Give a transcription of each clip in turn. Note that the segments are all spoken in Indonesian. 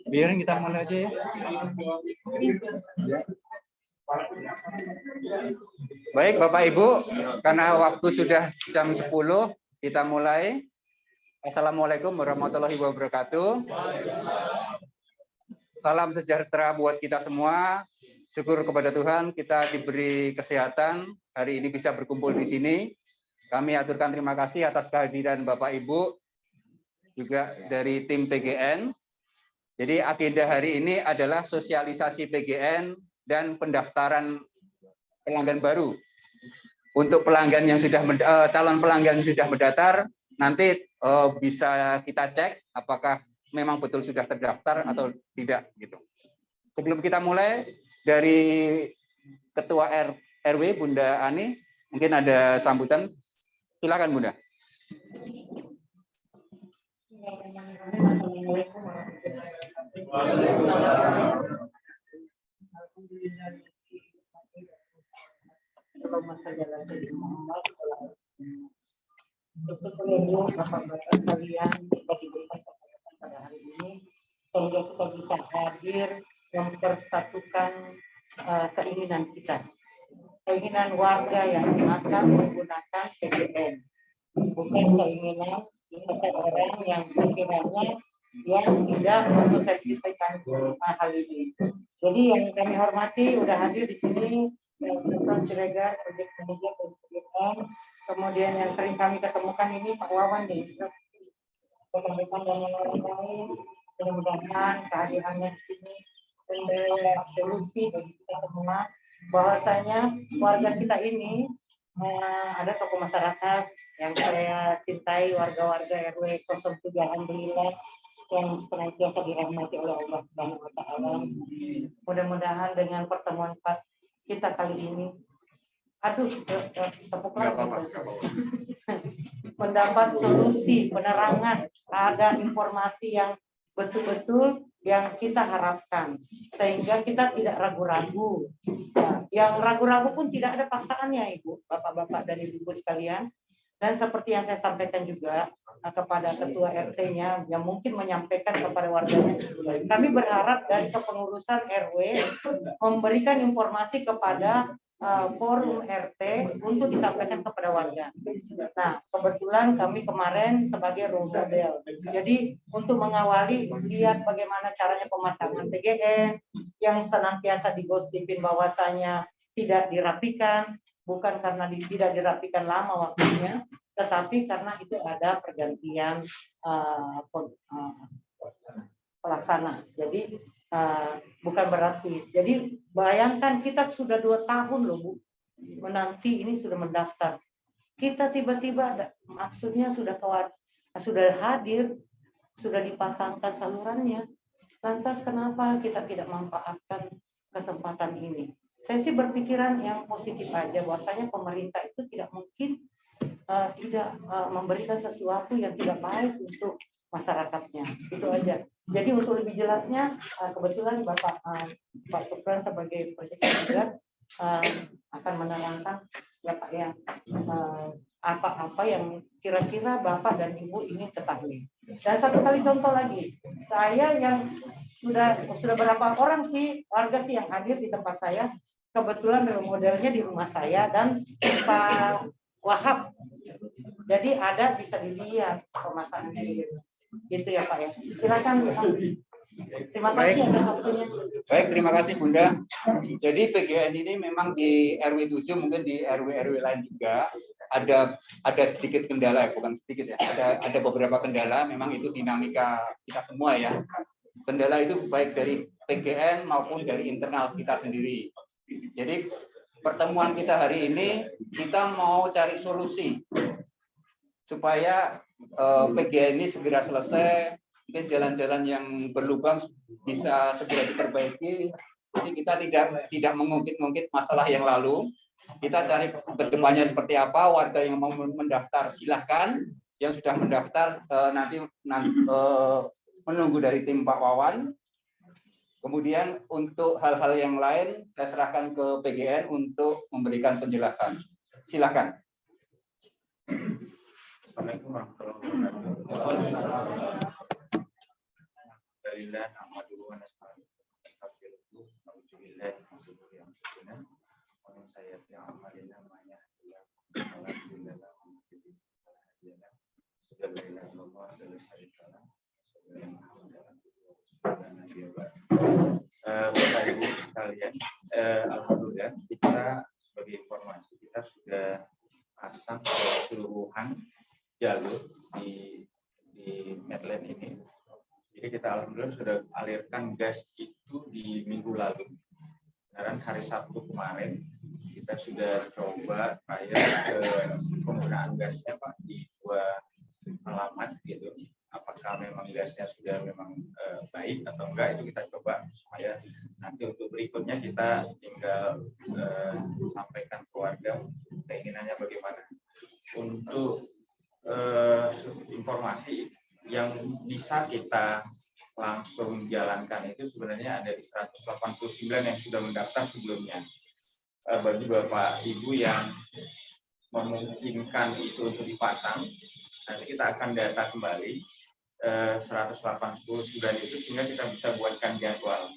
biarin kita mulai aja ya. Baik Bapak Ibu, karena waktu sudah jam 10, kita mulai. Assalamualaikum warahmatullahi wabarakatuh. Salam sejahtera buat kita semua. Syukur kepada Tuhan kita diberi kesehatan hari ini bisa berkumpul di sini. Kami aturkan terima kasih atas kehadiran Bapak Ibu juga dari tim PGN. Jadi agenda hari ini adalah sosialisasi PGN dan pendaftaran pelanggan baru. Untuk pelanggan yang sudah calon pelanggan yang sudah mendaftar, nanti bisa kita cek apakah memang betul sudah terdaftar atau tidak gitu. Sebelum kita mulai, dari Ketua RW Bunda Ani, mungkin ada sambutan. Silakan Bunda. Bapak-bapak kalian kita diberikan kesempatan pada hari ini sehingga kita bisa hadir mempersatukan keinginan kita, keinginan warga yang akan menggunakan PGN, bukan keinginan seseorang yang sekiranya yang tidak mensosialisasikan hal ini. Jadi yang kami hormati udah hadir di sini Sultan Siregar, Project Manager dan PGN. Kemudian yang sering kami ketemukan ini Pak Wawan nih, rekan-rekan dan orang lain. Mudah-mudahan kehadirannya di sini membawa solusi bagi kita semua. Bahwasanya warga kita ini ada tokoh masyarakat yang saya cintai, warga-warga RW 03 Alhamdulillah yang senantiasa dirahmati oleh Allah Subhanahu wa taala. Mudah-mudahan dengan pertemuan kita kali ini tepuk lagi mendapat solusi, penerangan, ada informasi yang betul-betul yang kita harapkan sehingga kita tidak ragu-ragu. Yang ragu-ragu pun tidak ada paksaannya Ibu, Bapak-bapak dan Ibu sekalian. Dan seperti yang saya sampaikan juga kepada ketua RT-nya yang mungkin menyampaikan kepada warganya, kami berharap dari kepengurusan RW memberikan informasi kepada forum RT untuk disampaikan kepada warga. Nah, kebetulan kami kemarin sebagai role model. Jadi untuk mengawali lihat bagaimana caranya pemasangan PGN yang senantiasa digosipin bahwasanya tidak dirapikan, bukan karena tidak dirapikan lama waktunya, tetapi karena itu ada pergantian pelaksana. Jadi bukan berarti. Jadi bayangkan kita sudah 2 tahun loh Bu, menanti ini sudah mendaftar. Kita tiba-tiba maksudnya sudah hadir, sudah dipasangkan salurannya. Lantas kenapa kita tidak memanfaatkan kesempatan ini? Saya sih berpikiran yang positif aja, bahwasanya pemerintah itu tidak mungkin tidak memberikan sesuatu yang tidak baik untuk masyarakatnya. Itu aja. Jadi untuk lebih jelasnya, kebetulan Pak Supran sebagai Project Manager akan menerangkan ya Pak ya apa-apa yang kira-kira Bapak dan Ibu ingin ketahui. Dan satu kali contoh lagi, saya yang sudah berapa orang sih warga sih yang hadir di tempat saya, kebetulan modelnya di rumah saya dan Pak Wahab. Jadi ada bisa dilihat pemasangannya gitu ya Pak ya. Silakan. Terima kasih atas waktunya. Baik, terima kasih Bunda. Jadi PGN ini memang di RW 7 mungkin di RW lain juga ada sedikit kendala, bukan sedikit ya. Ada beberapa kendala, memang itu dinamika kita semua ya. Kendala itu baik dari PGN maupun dari internal kita sendiri. Jadi pertemuan kita hari ini kita mau cari solusi supaya PGN ini segera selesai, mungkin jalan-jalan yang berlubang bisa segera diperbaiki. Jadi kita tidak mengungkit-ungkit masalah yang lalu. Kita cari ke depannya seperti apa. Warga yang mau mendaftar silahkan. Yang sudah mendaftar nanti menunggu dari tim Pak Wawan. Kemudian untuk hal-hal yang lain saya serahkan ke PGN untuk memberikan penjelasan. Silakan. Alhamdulillah, nahmaduhu wa nasta'inuhu wa nastaghfiruh wa na'udzu billahi min shururi anfusina wa min sayyiati a'malina may yahdihillahu Bapak Ibu sekalian, alhamdulillah kita sebagai informasi kita sudah pasang keseluruhan jalur di Medland ini. Jadi kita alhamdulillah sudah alirkan gas itu di minggu lalu. Karena hari Sabtu kemarin kita sudah coba penggunaan gasnya Pak di 2 alamat gitu. Apakah memang gasnya sudah memang baik atau enggak, itu kita coba supaya nanti untuk berikutnya kita tinggal sampaikan ke warga keinginannya bagaimana. Untuk informasi yang bisa kita langsung jalankan itu sebenarnya ada di 189 yang sudah mendaftar sebelumnya. Bagi Bapak Ibu yang memungkinkan itu untuk dipasang, nanti kita akan data kembali 189 itu sehingga kita bisa buatkan jadwal.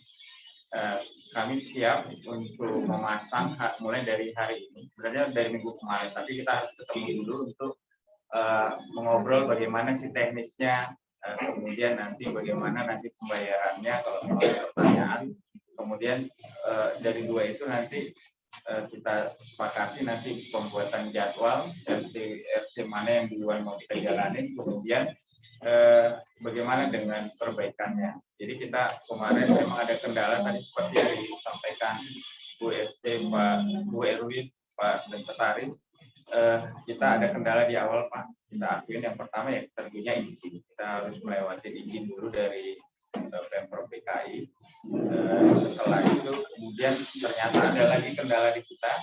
Kami siap untuk memasang mulai dari hari ini, sebenarnya dari minggu kemarin, tapi kita harus ketemu dulu untuk mengobrol bagaimana sih teknisnya, kemudian nanti bagaimana nanti pembayarannya kalau ada pertanyaan, kemudian dari 2 itu nanti kita sepakati nanti pembuatan jadwal RT mana yang duluan mau kita jalanin, kemudian bagaimana dengan perbaikannya. Jadi kita kemarin memang ada kendala tadi seperti yang disampaikan Bu RT, Bu Erwin, Pak Sekretaris. Kita ada kendala di awal Pak. Kita akuin yang pertama ya tentunya izin. Kita harus melewati izin dulu dari Pemprov DKI. Setelah itu kemudian ternyata ada lagi kendala di kita.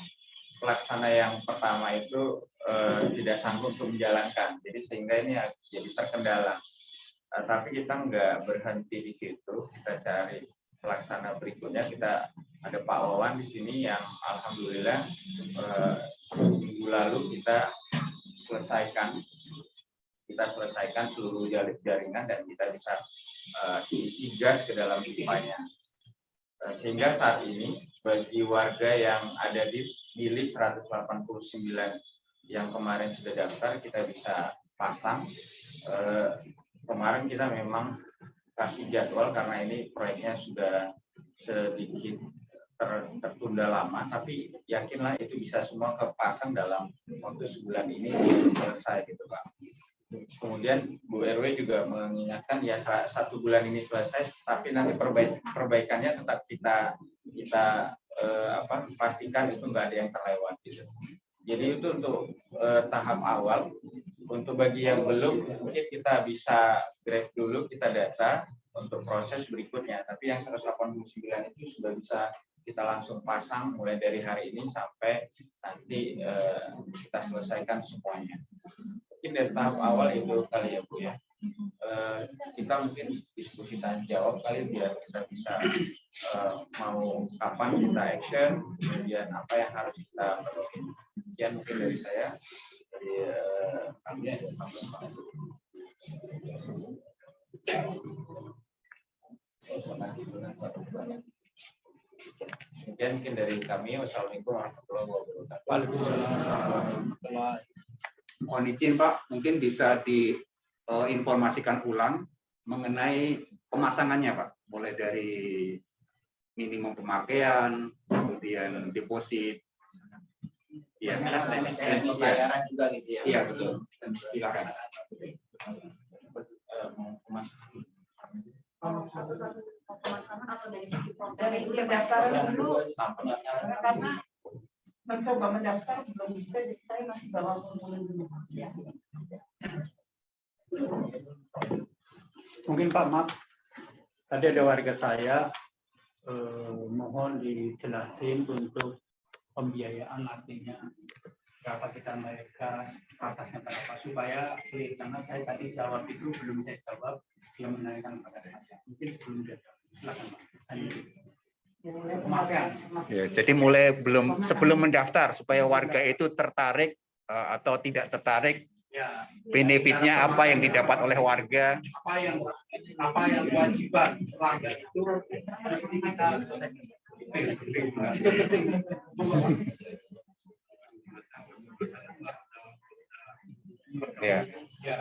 Pelaksana yang pertama itu tidak sanggup untuk menjalankan, jadi sehingga ini jadi terkendala. Tapi kita nggak berhenti di situ, kita cari pelaksana berikutnya. Kita ada Pak Wawan di sini yang alhamdulillah minggu lalu kita selesaikan seluruh jaringan dan kita bisa isi gas ke dalam pipanya. Sehingga saat ini bagi warga yang ada di list 189 yang kemarin sudah daftar, kita bisa pasang. Kemarin kita memang kasih jadwal karena ini proyeknya sudah sedikit tertunda lama, tapi yakinlah itu bisa semua kepasang dalam waktu sebulan ini selesai gitu Pak. Kemudian Bu RW juga mengingatkan ya 1 bulan ini selesai, tapi nanti perbaikannya tetap kita pastikan itu nggak ada yang terlewat gitu. Jadi itu untuk tahap awal. Untuk bagi yang belum, mungkin kita bisa grade dulu, kita data untuk proses berikutnya. Tapi yang 189 itu sudah bisa kita langsung pasang mulai dari hari ini sampai nanti kita selesaikan semuanya. Mungkin dari tahap awal itu kali ya Bu ya. Kita mungkin diskusi tanya jawab kali biar kita bisa mau kapan kita action, kemudian apa yang harus kita perlukan. Sekian mungkin dari saya, dari kami ada sama-sama. Mungkin dari kami. Wassalamualaikum warahmatullahi wabarakatuh. Waalaikumsalam. Mohon izin Pak, mungkin bisa diinformasikan ulang mengenai pemasangannya Pak, mulai dari minimum pemakaian, kemudian deposit, ya, pembayaran juga gitu ya. Iya betul. Silakan. Satu-satu pemasangan atau dari segi dari pendaftaran dulu, karena mencoba mendaftar belum bisa, jadi saya masih bawa formulir dulu. Ya. Mungkin Pak, maaf, tadi ada warga saya mohon dijelasin untuk pembiayaan, artinya berapa kita bayar gas, atasnya berapa, supaya clear. Karena saya tadi jawab itu belum saya jawab, dia menanyakan pada saya. Mungkin sebelum dia jawab, silakan Pak. Ya, jadi mulai sebelum mendaftar supaya warga itu tertarik atau tidak tertarik Ya, benefitnya apa yang didapat oleh warga. apa yang kewajiban warga itu mesti kita selesaikan. Itu penting. Ya. Ya,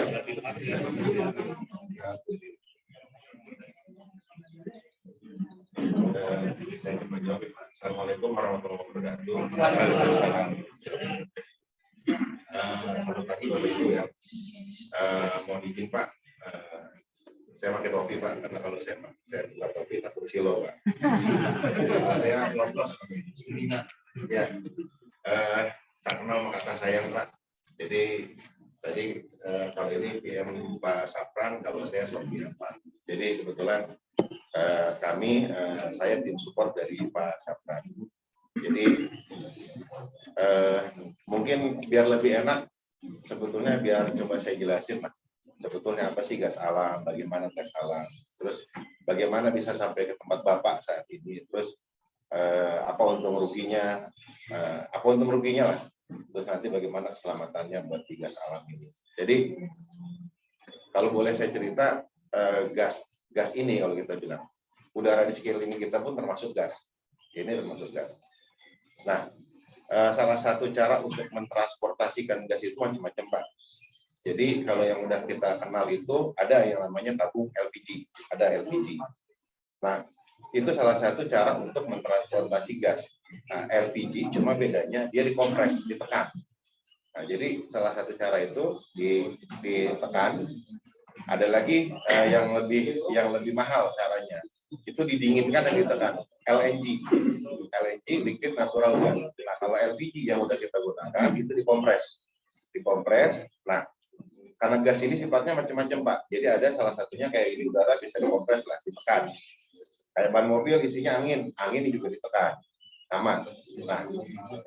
Saya coba jawab, Pak. Assalamualaikum warahmatullahi wabarakatuh. Selamat pagi Bapak Ibu ya. Mohon izin Pak, saya pakai topi Pak, karena kalau saya buka topi takut silo Pak. Saya lolos. Ya, tak kenal maka kata sayang Pak. Jadi tadi kalau ini PM Pak Sapran, kalau saya Sofia Pak. Jadi kebetulan kami, saya tim support dari Pak Sapran. Jadi mungkin biar lebih enak, sebetulnya biar coba saya jelasin Pak. Sebetulnya apa sih gas alam, bagaimana gas alam, terus bagaimana bisa sampai ke tempat Bapak saat ini, terus apa untung ruginya, lah. Terus nanti bagaimana keselamatannya buat di gas alam ini. Jadi kalau boleh saya cerita, gas ini kalau kita bilang, udara di sekeliling kita pun termasuk gas. Ini termasuk gas. Nah, salah satu cara untuk mentransportasikan gas itu macam-macam Pak. Jadi kalau yang udah kita kenal itu ada yang namanya tabung LPG, ada LPG. Nah, itu salah satu cara untuk mentransportasi gas. Nah, LPG cuma bedanya dia dikompres, ditekan. Nah, jadi salah satu cara itu ditekan. Ada lagi yang lebih mahal caranya. Itu didinginkan dan ditekan. LNG, liquid natural gas. Nah, kalau LPG yang udah kita gunakan itu dikompres. Nah, karena gas ini sifatnya macam-macam Pak. Jadi ada salah satunya kayak ini udara bisa dikompres lah, ditekan. Kayak ban mobil isinya angin juga ditekan. Aman. Nah,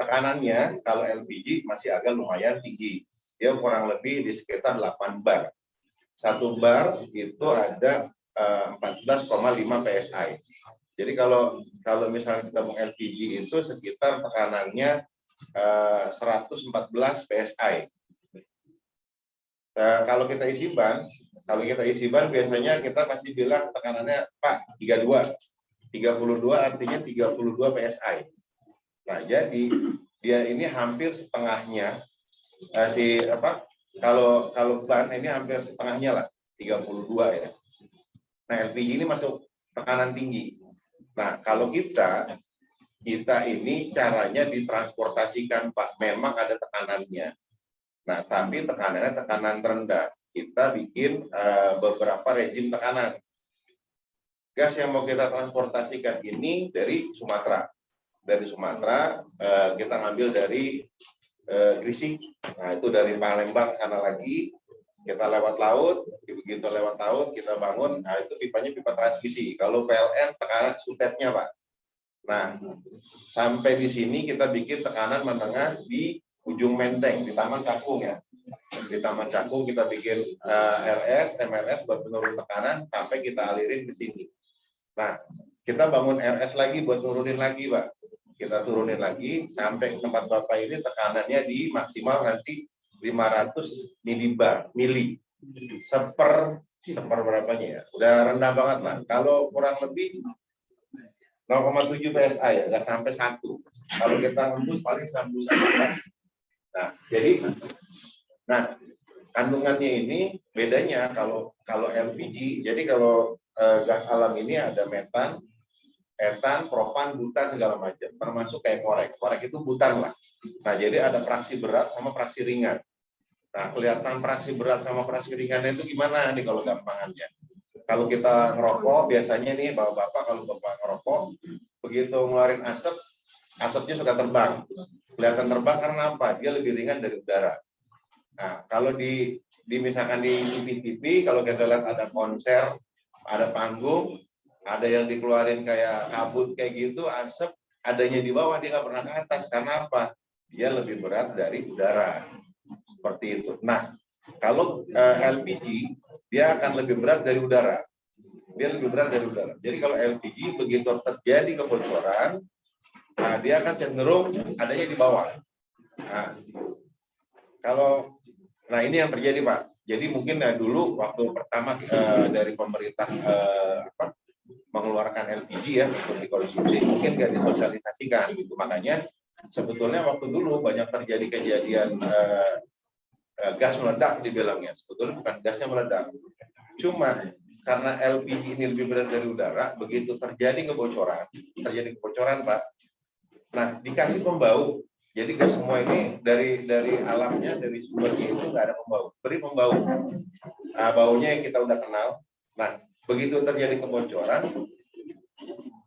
tekanannya kalau LPG masih agak lumayan tinggi. Dia kurang lebih di sekitar 8 bar. 1 bar itu ada 14,5 PSI. Jadi kalau misalnya kita mau LPG itu sekitar tekanannya 114 PSI. Kalau kita isi ban biasanya kita pasti bilang tekanannya Pak 32 artinya 32 PSI. Nah, jadi dia ini hampir setengahnya kalau ban ini hampir setengahnya lah 32 ya. Nah, LPG ini masuk tekanan tinggi. Nah, kalau kita ini caranya ditransportasikan Pak, memang ada tekanannya. Nah, tapi tekanannya tekanan terendah. Kita bikin beberapa rezim tekanan. Gas yang mau kita transportasikan ini dari Sumatera. Dari Sumatera kita ngambil dari Gresik. Nah, itu dari Palembang sana lagi. Kita lewat laut, begitu lewat laut kita bangun, nah itu pipanya pipa transmisi. Kalau PLN tekanan sutetnya Pak. Nah, sampai di sini kita bikin tekanan menengah di ujung menteng, di Taman Cakung ya. Di Taman Cakung kita bikin RS, MRS buat penurun tekanan, sampai kita alirin ke sini. Nah, kita bangun RS lagi buat nurunin lagi Pak. Kita turunin lagi, sampai tempat Bapak ini tekanannya di maksimal nanti 500 mili seper berapanya ya, udah rendah banget lah. Kalau kurang lebih 0,7 PSI ya, nggak sampai 1. Kalau kita ngembus paling 11. Nah, kandungannya ini bedanya kalau LPG. Jadi kalau gas alam ini ada metan, etan, propan, butan segala macam, termasuk kayak korek. Korek itu butan lah. Nah, jadi ada fraksi berat sama fraksi ringan. Nah, kelihatan fraksi berat sama fraksi ringannya itu gimana nih kalau gampangannya? Kalau kita ngerokok, biasanya nih bapak-bapak kalau bapak ngerokok, begitu ngeluarin asap, asapnya suka terbang. Kelihatan terbang karena apa? Dia lebih ringan dari udara. Nah, kalau misalkan di TV, kalau kita lihat ada konser, ada panggung, ada yang dikeluarin kayak kabut kayak gitu, asap, adanya di bawah, dia nggak pernah ke atas. Karena apa? Dia lebih berat dari udara. Seperti itu. Nah, kalau LPG, dia akan lebih berat dari udara. Dia lebih berat dari udara. Jadi kalau LPG, begitu terjadi kebocoran, nah, dia akan cenderung adanya di bawah. Nah, Nah ini yang terjadi Pak. Jadi mungkin dulu waktu pertama dari pemerintah mengeluarkan LPG ya untuk dikonsumsi, mungkin nggak disosialisasikan gitu. Makanya sebetulnya waktu dulu banyak terjadi kejadian gas meledak dibilangnya. Sebetulnya bukan gasnya meledak. Cuma karena LPG ini lebih berat dari udara, begitu terjadi kebocoran Pak. Nah dikasih pembau. Jadi gas semua ini dari alamnya, dari sumbernya itu nggak ada pembau. Beri pembau. Nah, baunya yang kita udah kenal. Nah, begitu terjadi kebocoran,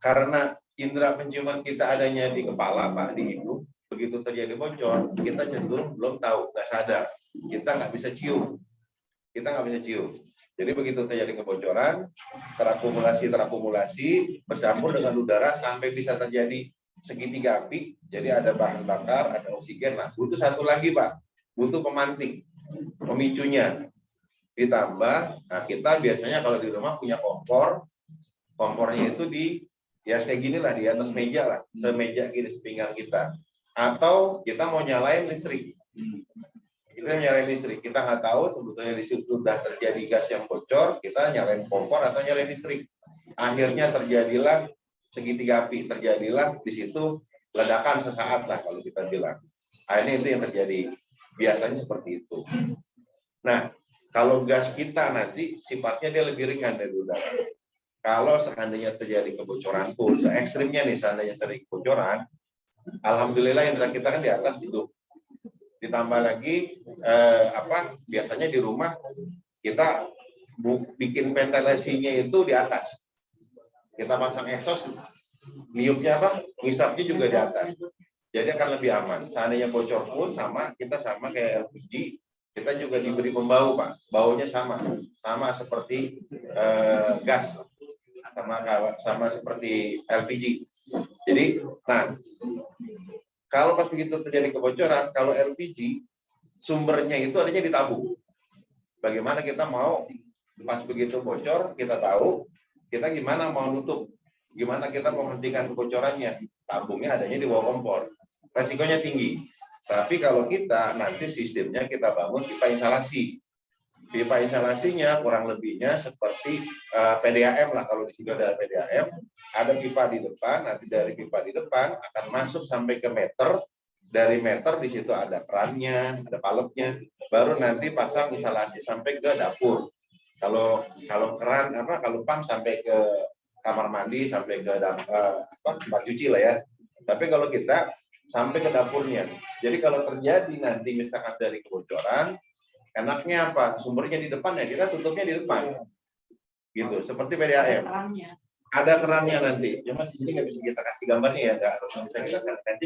karena indera penciuman kita adanya di kepala, Pak, di hidung, begitu terjadi bocor, kita cenderung belum tahu, nggak sadar. Kita nggak bisa cium. Jadi begitu terjadi kebocoran, terakumulasi, bercampur dengan udara sampai bisa terjadi segitiga api, jadi ada bahan bakar, ada oksigen. Nah, butuh satu lagi Pak, butuh pemantik, pemicunya. Ditambah, nah kita biasanya kalau di rumah punya kompornya itu ya kayak gini lah, di atas meja lah, semeja gini sepinggang kita. Atau kita mau nyalain listrik. Kita nggak tahu sebetulnya di situ sudah terjadi gas yang bocor, kita nyalain kompor atau nyalain listrik. Akhirnya terjadilah segitiga api, terjadilah di situ ledakan sesaat lah kalau kita bilang. Akhirnya itu yang terjadi. Biasanya seperti itu. Nah, kalau gas kita nanti sifatnya dia lebih ringan dari udara. Kalau seandainya terjadi kebocoran pun, se-ekstrimnya nih seandainya terjadi kebocoran, alhamdulillah indera kita kan di atas hidup. Ditambah lagi biasanya di rumah kita bikin ventilasinya itu di atas. Kita pasang exhaust, niupnya ngisapnya juga di atas. Jadi akan lebih aman. Seandainya bocor pun kita sama kayak LPG, kita juga diberi pembau Pak. Baunya sama seperti gas, sama seperti LPG. Jadi, nah kalau pas begitu terjadi kebocoran, kalau LPG sumbernya itu adanya di tabung. Bagaimana kita mau pas begitu bocor kita tahu kita gimana mau nutup, gimana kita mau menghentikan kebocorannya, tabungnya adanya di bawah kompor, resikonya tinggi. Tapi kalau kita nanti sistemnya kita bangun pipa insalasinya kurang lebihnya seperti PDAM lah, kalau di sini ada PDAM, ada pipa di depan, nanti dari pipa di depan akan masuk sampai ke meter, dari meter di situ ada kerannya, ada paletnya, baru nanti pasang insalasi sampai ke dapur. Kalau keran kalau pump sampai ke kamar mandi, sampai ke tempat cuci lah ya. Tapi kalau kita sampai ke dapurnya. Jadi kalau terjadi nanti misalkan dari kebocoran, enaknya apa? Sumbernya di depan ya, kita tutupnya di depan. Gitu, seperti PDAM. Ada kerannya nanti. Cuma di sini nggak bisa kita kasih gambarnya ya, nggak bisa kita nanti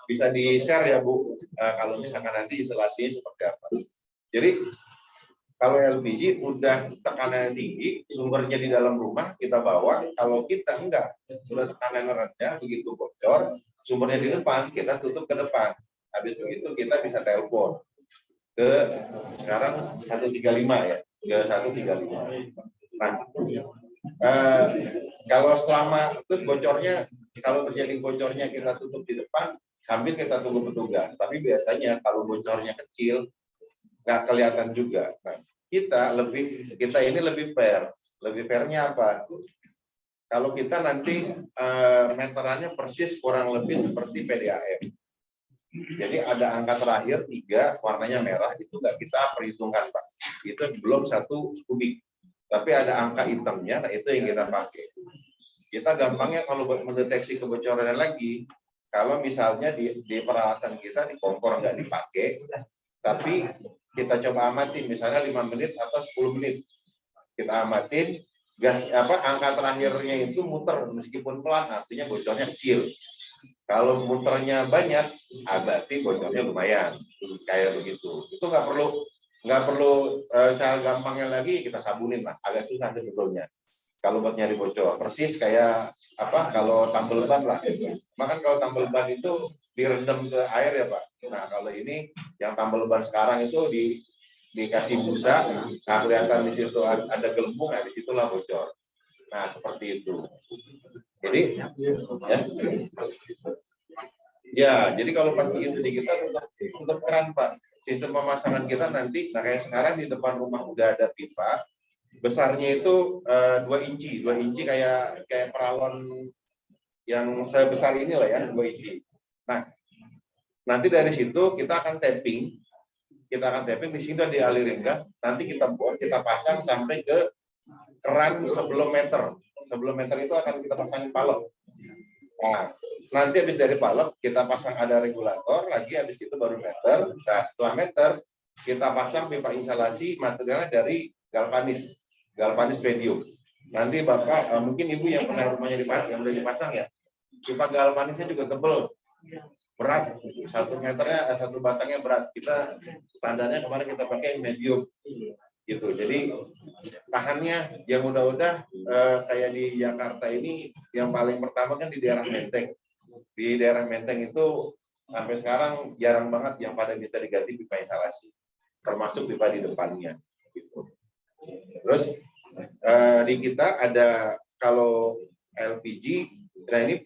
bisa di-share ya Bu, kalau misalkan nanti instalasinya seperti apa. Jadi kalau LPG udah tekanan tinggi, sumbernya di dalam rumah kita bawa. Kalau kita enggak, sudah tekanan rendah, begitu bocor, sumbernya di depan, kita tutup ke depan. Habis begitu kita bisa telepon ke sekarang 135 ya, ke 135. Nah, kalau selama terus bocornya, kalau terjadi bocornya kita tutup di depan, sambil kita tunggu petugas. Tapi biasanya kalau bocornya kecil, nggak kelihatan juga. Nah, kita ini lebih fair. Lebih fairnya apa? Kalau kita nanti meterannya persis kurang lebih seperti PDAM. Jadi ada angka terakhir 3, warnanya merah, itu nggak kita perhitungkan Pak. Itu belum 1 kubik. Tapi ada angka hitamnya, nah itu yang kita pakai. Kita gampangnya kalau buat mendeteksi kebocorannya lagi, kalau misalnya di peralatan kita di kompor nggak dipakai, tapi kita coba amatin misalnya 5 menit atau 10 menit. Kita amatin gas angka terakhirnya itu muter meskipun pelan, artinya bocornya kecil. Kalau muternya banyak, berarti bocornya lumayan. Kayak begitu. Itu nggak perlu cara gampangnya lagi kita sabunin lah, agak susah sebetulnya. Kalau buat nyari bocor, persis kayak kalau tambal ban lah. Makan kalau tambal ban itu direndam ke air ya Pak. Nah kalau ini yang tambal ban sekarang itu dikasih busa, nah kelihatan di situ ada gelembung, nah disitulah bocor. Nah seperti itu. Jadi ya jadi kalau pas begitu di kita tutup keran Pak. sistem pemasangan kita nanti, nah kayak sekarang di depan rumah udah ada pipa, besarnya itu 2 inci kayak peralon yang sebesar ini lah ya, 2 inci. Nah, nanti dari situ kita akan tapping di sini udah dialirin gas, nanti kita pasang sampai ke keran sebelum meter itu akan kita pasangin palep. Nah, nanti habis dari palep kita pasang ada regulator lagi, habis itu baru meter. Nah, setelah meter kita pasang pipa insulasi materialnya dari galvanis medium. Nanti Bapak mungkin Ibu yang pernah rumahnya yang udah dipasang ya, pipa galvanisnya juga tebel, berat, 1 meternya 1 batangnya berat. Kita standarnya kemarin kita pakai medium gitu. Jadi tahannya yang udah kayak di Jakarta ini yang paling pertama kan di daerah Menteng. Di daerah Menteng itu sampai sekarang jarang banget yang pada bisa diganti pipa insulasi, termasuk pipa di depannya gitu. Terus di kita ada kalau LPG, nah ini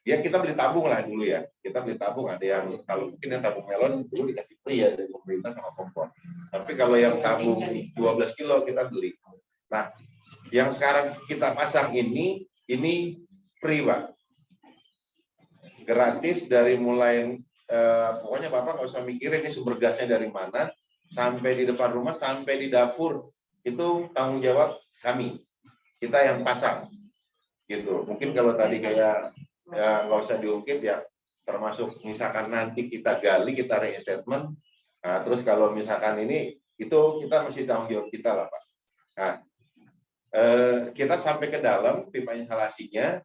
ya kita beli tabung lah dulu ya. Kita beli tabung, ada yang kalau mungkin yang tabung melon dulu dikasih free ya dari pemerintah sama kompor. Tapi kalau yang tabung 12 kilo kita beli. Nah, yang sekarang kita pasang ini free Pak. Gratis dari mulai pokoknya Bapak nggak usah mikirin ini sumber gasnya dari mana, sampai di depan rumah, sampai di dapur itu tanggung jawab kami. Kita yang pasang gitu. Mungkin kalau tadi kayak ya nggak usah diungkit ya, termasuk misalkan nanti kita gali, kita reinstatement, nah, terus kalau misalkan ini itu kita masih tanggung jawab kita lah Pak. Nah, kita sampai ke dalam pipa instalasinya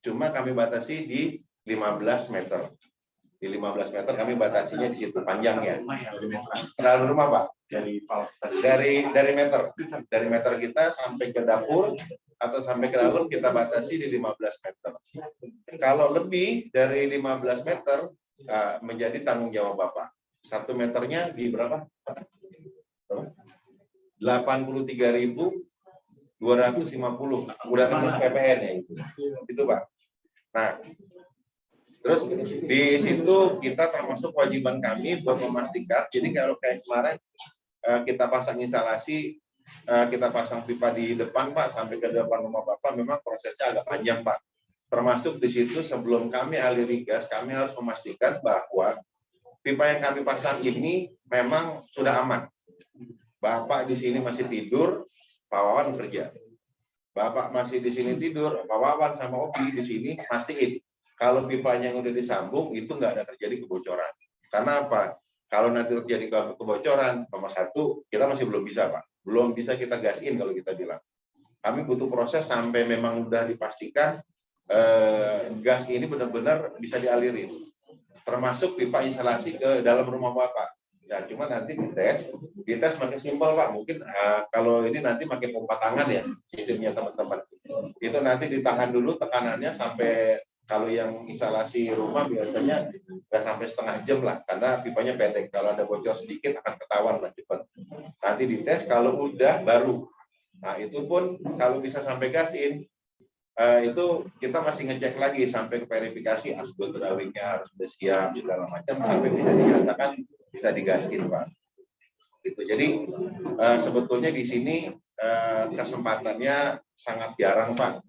cuma kami batasi di 15 meter. Di 15 meter kami batasinya di situ panjangnya. Dalam rumah Pak, dari meter kita sampai ke dapur atau sampai ke dalam kita batasi di 15 meter. Kalau lebih dari 15 meter menjadi tanggung jawab Bapak. 1 meternya di berapa? 83.250. Udah tembus PPN ya itu. Itu Pak. Nah, terus di situ kita termasuk kewajiban kami buat memastikan. Jadi kalau kayak kemarin kita pasang instalasi, kita pasang pipa di depan Pak, sampai ke depan rumah Bapak, memang prosesnya agak panjang Pak. Termasuk di situ sebelum kami aliri gas, kami harus memastikan bahwa pipa yang kami pasang ini memang sudah aman. Bapak di sini masih tidur, Pak Wawan kerja. Bapak masih di sini tidur, Pak Wawan sama Obi di sini pastiin kalau pipanya yang udah disambung itu nggak ada terjadi kebocoran. Karena apa? Kalau nanti terjadi kebocoran, nomor 1 kita masih belum bisa Pak. Belum bisa kita gas in kalau kita bilang. Kami butuh proses sampai memang udah dipastikan gas ini benar-benar bisa dialirin. Termasuk pipa instalasi ke dalam rumah Bapak. Ya, cuma nanti dites makin simpel Pak. Mungkin kalau ini nanti pakai pompa tangan ya sistemnya teman-teman. Itu nanti ditahan dulu tekanannya sampai, kalau yang instalasi rumah biasanya nggak sampai setengah jam lah, karena pipanya pendek. Kalau ada bocor sedikit akan ketahuan lah cepat. Nanti dites, kalau udah baru. Nah itu pun kalau bisa sampai gasin, itu kita masih ngecek lagi sampai ke verifikasi asbel drawingnya harus sudah siap segala macam sampai bisa dinyatakan bisa digasin Pak. Gitu. Jadi sebetulnya di sini kesempatannya sangat jarang Pak.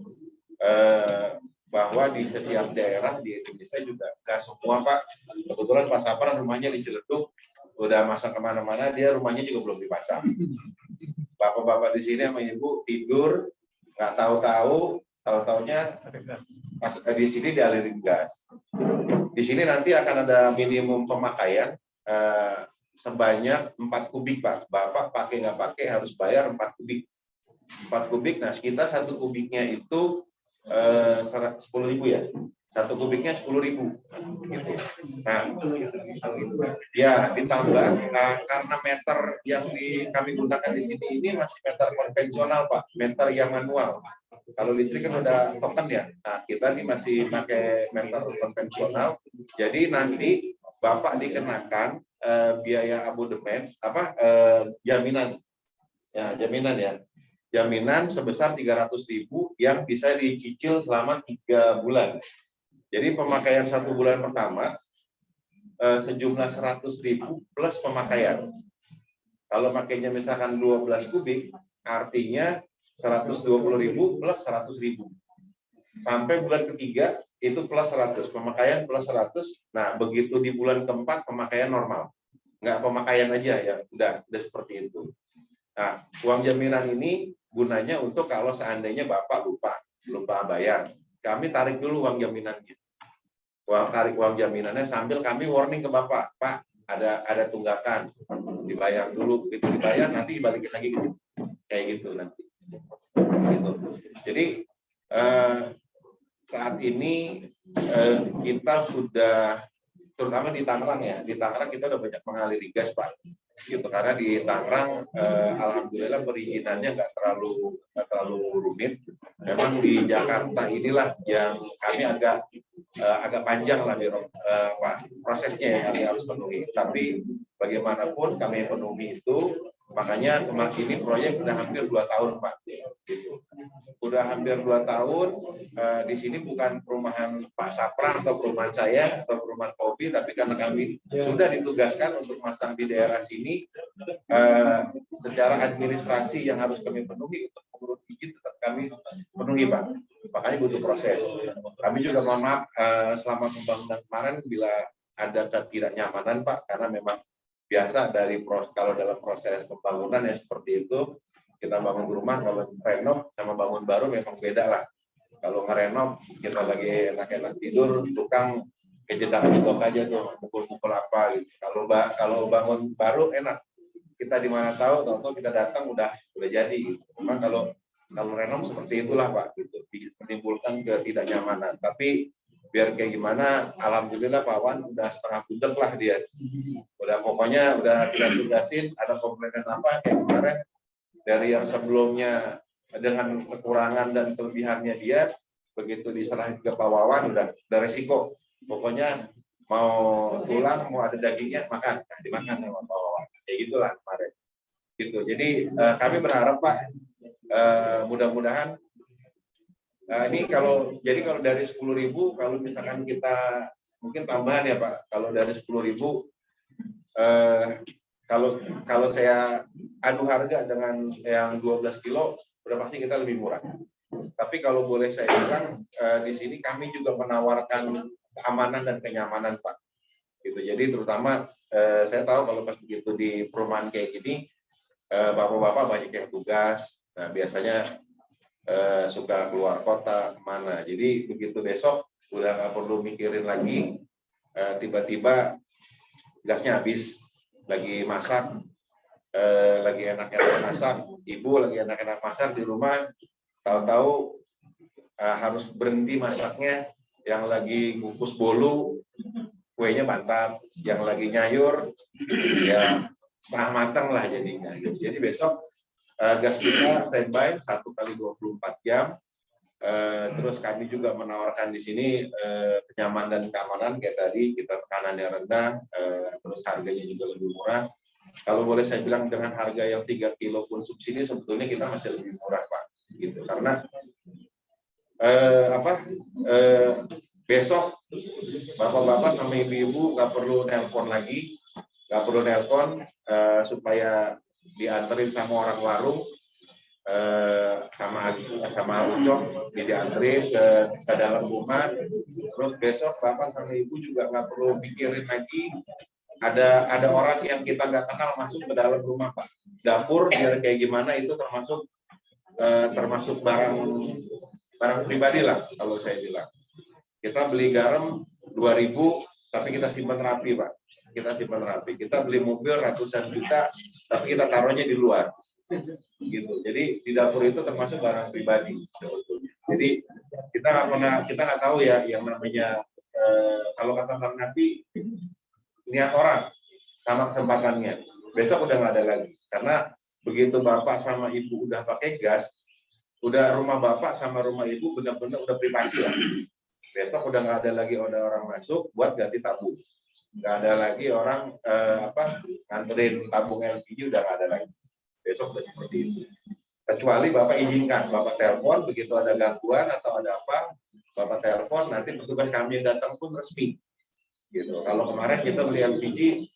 Bahwa di setiap daerah di Indonesia juga nggak semua Pak. Kebetulan Pak Sapran rumahnya di Ciledug, udah masang kemana-mana, dia rumahnya juga belum dipasang. Bapak-bapak di sini sama Ibu tidur, nggak tahu-taunya pas di sini dialirin gas. Di sini nanti akan ada minimum pemakaian sebanyak 4 kubik Pak. Bapak pakai nggak pakai harus bayar 4 kubik. 4 kubik, nah kita 1 kubiknya itu 10.000 ya. 1 kubiknya 10.000 gitu. Nah, ya ditambah karena meter yang kami gunakan di sini ini masih meter konvensional Pak, meter yang manual. Kalau listrik kan udah token ya. Nah, kita ini masih pakai meter konvensional. Jadi nanti Bapak dikenakan biaya abodemen jaminan. Ya, jaminan ya. Jaminan sebesar 300.000 yang bisa dicicil selama 3 bulan. Jadi pemakaian 1 bulan pertama sejumlah 100.000 plus pemakaian. Kalau makainya misalkan 12 kubik, artinya 120.000 plus 100.000. Sampai bulan ketiga itu plus 100, pemakaian plus 100. Nah, begitu di bulan keempat pemakaian normal. Nggak pemakaian aja ya, udah seperti itu. Nah, uang jaminan ini gunanya untuk kalau seandainya Bapak lupa bayar, kami tarik dulu uang jaminannya. Tarik uang jaminannya sambil kami warning ke Bapak, Pak, ada tunggakan, dibayar dulu, begitu dibayar nanti balikin lagi gitu. Kayak gitu nanti. Gitu. Jadi saat ini kita sudah, terutama di Tangerang ya, di Tangerang kita udah banyak mengaliri gas, Pak. Gitu, karena di Tangerang alhamdulillah perizinannya nggak terlalu rumit. Memang di Jakarta inilah yang kami agak panjang lah prosesnya yang kami harus penuhi. Tapi bagaimanapun kami penuhi itu, makanya kemarin ini proyek udah hampir 2 tahun, Pak. Gitu. Udah hampir 2 tahun. Di sini bukan perumahan Pak Sapra atau perumahan saya atau perumahan Kopi, tapi karena kami sudah ditugaskan untuk masang di daerah sini, secara administrasi yang harus kami penuhi untuk mengurus izin tetap kami penuhi, Pak. Makanya butuh proses. Kami juga mohon maaf selama pembangunan kemarin bila ada ketidaknyamanan, Pak, karena memang biasa kalau dalam proses pembangunan ya seperti itu. Kita bangun rumah, kalau renov sama bangun baru memang beda lah. Kalau ngerenov kita lagi enak-enak tidur, tukang kejedang-jedok aja tuh, pukul-pukul apa gitu. Kalau bangun baru enak, kita di mana tahu kita datang udah jadi gitu. Memang kalau renov seperti itulah, Pak, gitu, menimbulkan ketidaknyamanan. Tapi biar kayak gimana, alhamdulillah Pak Wan udah setengah budek lah dia. Pokoknya udah kita tugasin, ada komplainan apa kayak kemarin dari yang sebelumnya dengan kekurangan dan kelebihannya dia, begitu diserahin ke Pak Wawan udah resiko. Pokoknya mau tulang, mau ada dagingnya makan, dimakan sama Pak Wawan. Kayak gitulah kemarin. Gitu. Jadi kami berharap, Pak, mudah-mudahan ini kalau dari 10.000, kalau misalkan kita mungkin tambahan ya, Pak, kalau dari 10.000 kalau saya adu harga dengan yang 12 kilo, udah pasti kita lebih murah. Tapi kalau boleh saya bilang, di sini kami juga menawarkan keamanan dan kenyamanan, Pak. Gitu. Jadi terutama saya tahu kalau pas begitu di perumahan kayak gini, bapak-bapak banyak yang tugas. Nah, biasanya suka keluar kota kemana. Jadi begitu besok udah nggak perlu mikirin lagi, tiba-tiba gasnya habis. Lagi masak, lagi enak-enak masak, ibu lagi enak-enak masak di rumah, tahu-tahu harus berhenti masaknya, yang lagi ngukus bolu, kuenya mantap, yang lagi nyayur, ya setengah matang lah jadinya. Jadi besok gas kita standby 1 kali 24 jam. Terus kami juga menawarkan di sini kenyamanan dan keamanan kayak tadi, kita tekanannya rendah, terus harganya juga lebih murah. Kalau boleh saya bilang dengan harga yang 3 kilo pun subsidi sebetulnya kita masih lebih murah, Pak. Gitu. Karena besok bapak-bapak sama ibu-ibu nggak perlu nelpon lagi, supaya dianterin sama orang warung. Sama Ucok dianterin ke dalam rumah. Terus besok bapak sama ibu juga nggak perlu mikirin lagi ada orang yang kita nggak kenal masuk ke dalam rumah, Pak. Dapur biar kayak gimana itu termasuk barang pribadi lah kalau saya bilang. Kita beli garam 2.000 tapi kita simpan rapi, Pak. Kita beli mobil ratusan juta tapi kita taruhnya di luar. Gitu. Jadi di dapur itu termasuk barang pribadi. Jadi kita nggak tahu ya yang namanya kalau kata Bang Nabi, niat orang sama kesempatannya. Besok udah nggak ada lagi karena begitu bapak sama ibu udah pakai gas, udah rumah bapak sama rumah ibu benar-benar udah privasi lah. Besok udah nggak ada lagi orang masuk buat ganti tabung. Nggak ada lagi orang nganterin tabung LPG, udah nggak ada lagi. Besok seperti itu. Kecuali Bapak izinkan, Bapak telepon begitu ada gangguan atau ada apa, Bapak telepon, nanti petugas kami yang datang pun resmi. Gitu. Kalau kemarin kita melihat LPG,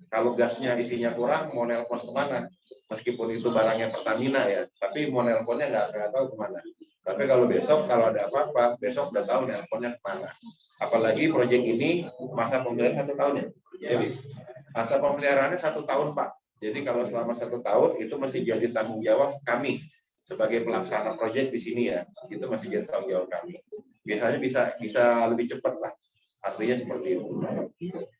kalau gasnya isinya kurang, mau nelpon kemana? Meskipun itu barangnya Pertamina ya, tapi mau nelponnya nggak tahu kemana. Tapi kalau besok, kalau ada apa-apa, besok udah tahu nelponnya kemana. Apalagi proyek ini masa pemeliharaan 1 tahun ya. Jadi masa pemeliharaannya 1 tahun Pak. Jadi kalau selama 1 tahun itu masih jadi tanggung jawab kami sebagai pelaksana proyek di sini ya. Itu masih jadi tanggung jawab kami. Biasanya bisa lebih cepat lah. Artinya seperti itu.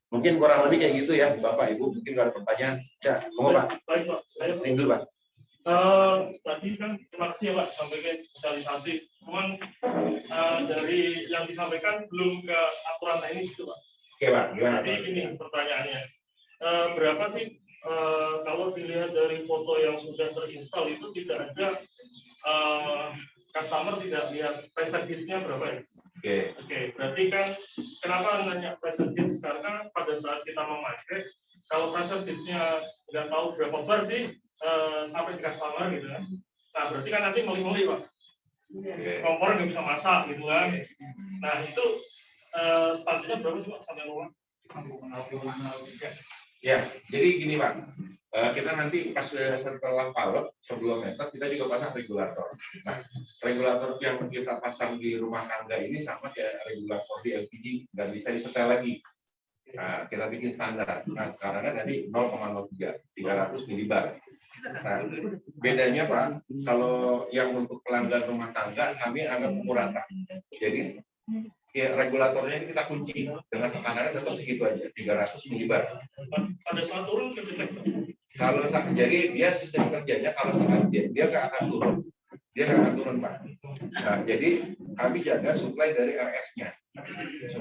Mungkin kurang lebih kayak gitu ya, Bapak Ibu. Mungkin kalau ada pertanyaan, ya, mau Pak. Baik Pak, saya Tinggal Pak. tadi kan terima kasih ya Pak sampaikan sosialisasi. Cuman dari yang disampaikan belum ke aturan teknis itu Pak. Oke Pak, gimana Jadi Pak? ini pertanyaannya, berapa sih kalau dilihat dari foto yang sudah terinstall itu tidak ada customer tidak lihat pressure gauge-nya berapa ya? Oke, berarti kan kenapa nanya pressure gauge? Karena pada saat kita memakai, kalau pressure gauge-nya nggak tahu berapa bar sih sampai di customer gitu kan. Nah, berarti kan nanti meli-meli Pak. Kompor nggak bisa masak gitu kan. Nah, itu standarnya berapa sih Pak sampai rumah? Ya, jadi gini Pak, kita nanti pas setelah pallet sebelum meter kita juga pasang regulator. Nah, regulator yang kita pasang di rumah tangga ini sama kayak regulator di LPG, nggak bisa disetel lagi. Nah, kita bikin standar. Nah, karena tadi 0,03, 300 milibar. Nah, bedanya Pak, kalau yang untuk pelanggan rumah tangga kami anggap pukul rata. Jadi ya, regulatornya ini kita kunci dengan tekanannya tetap segitu aja, 300 milibar. Pada saat turun ketika Kalau jadi dia sistem kerjanya kalau saat dia nggak akan turun, Pak. Nah, jadi kami jaga suplai dari RS-nya, kita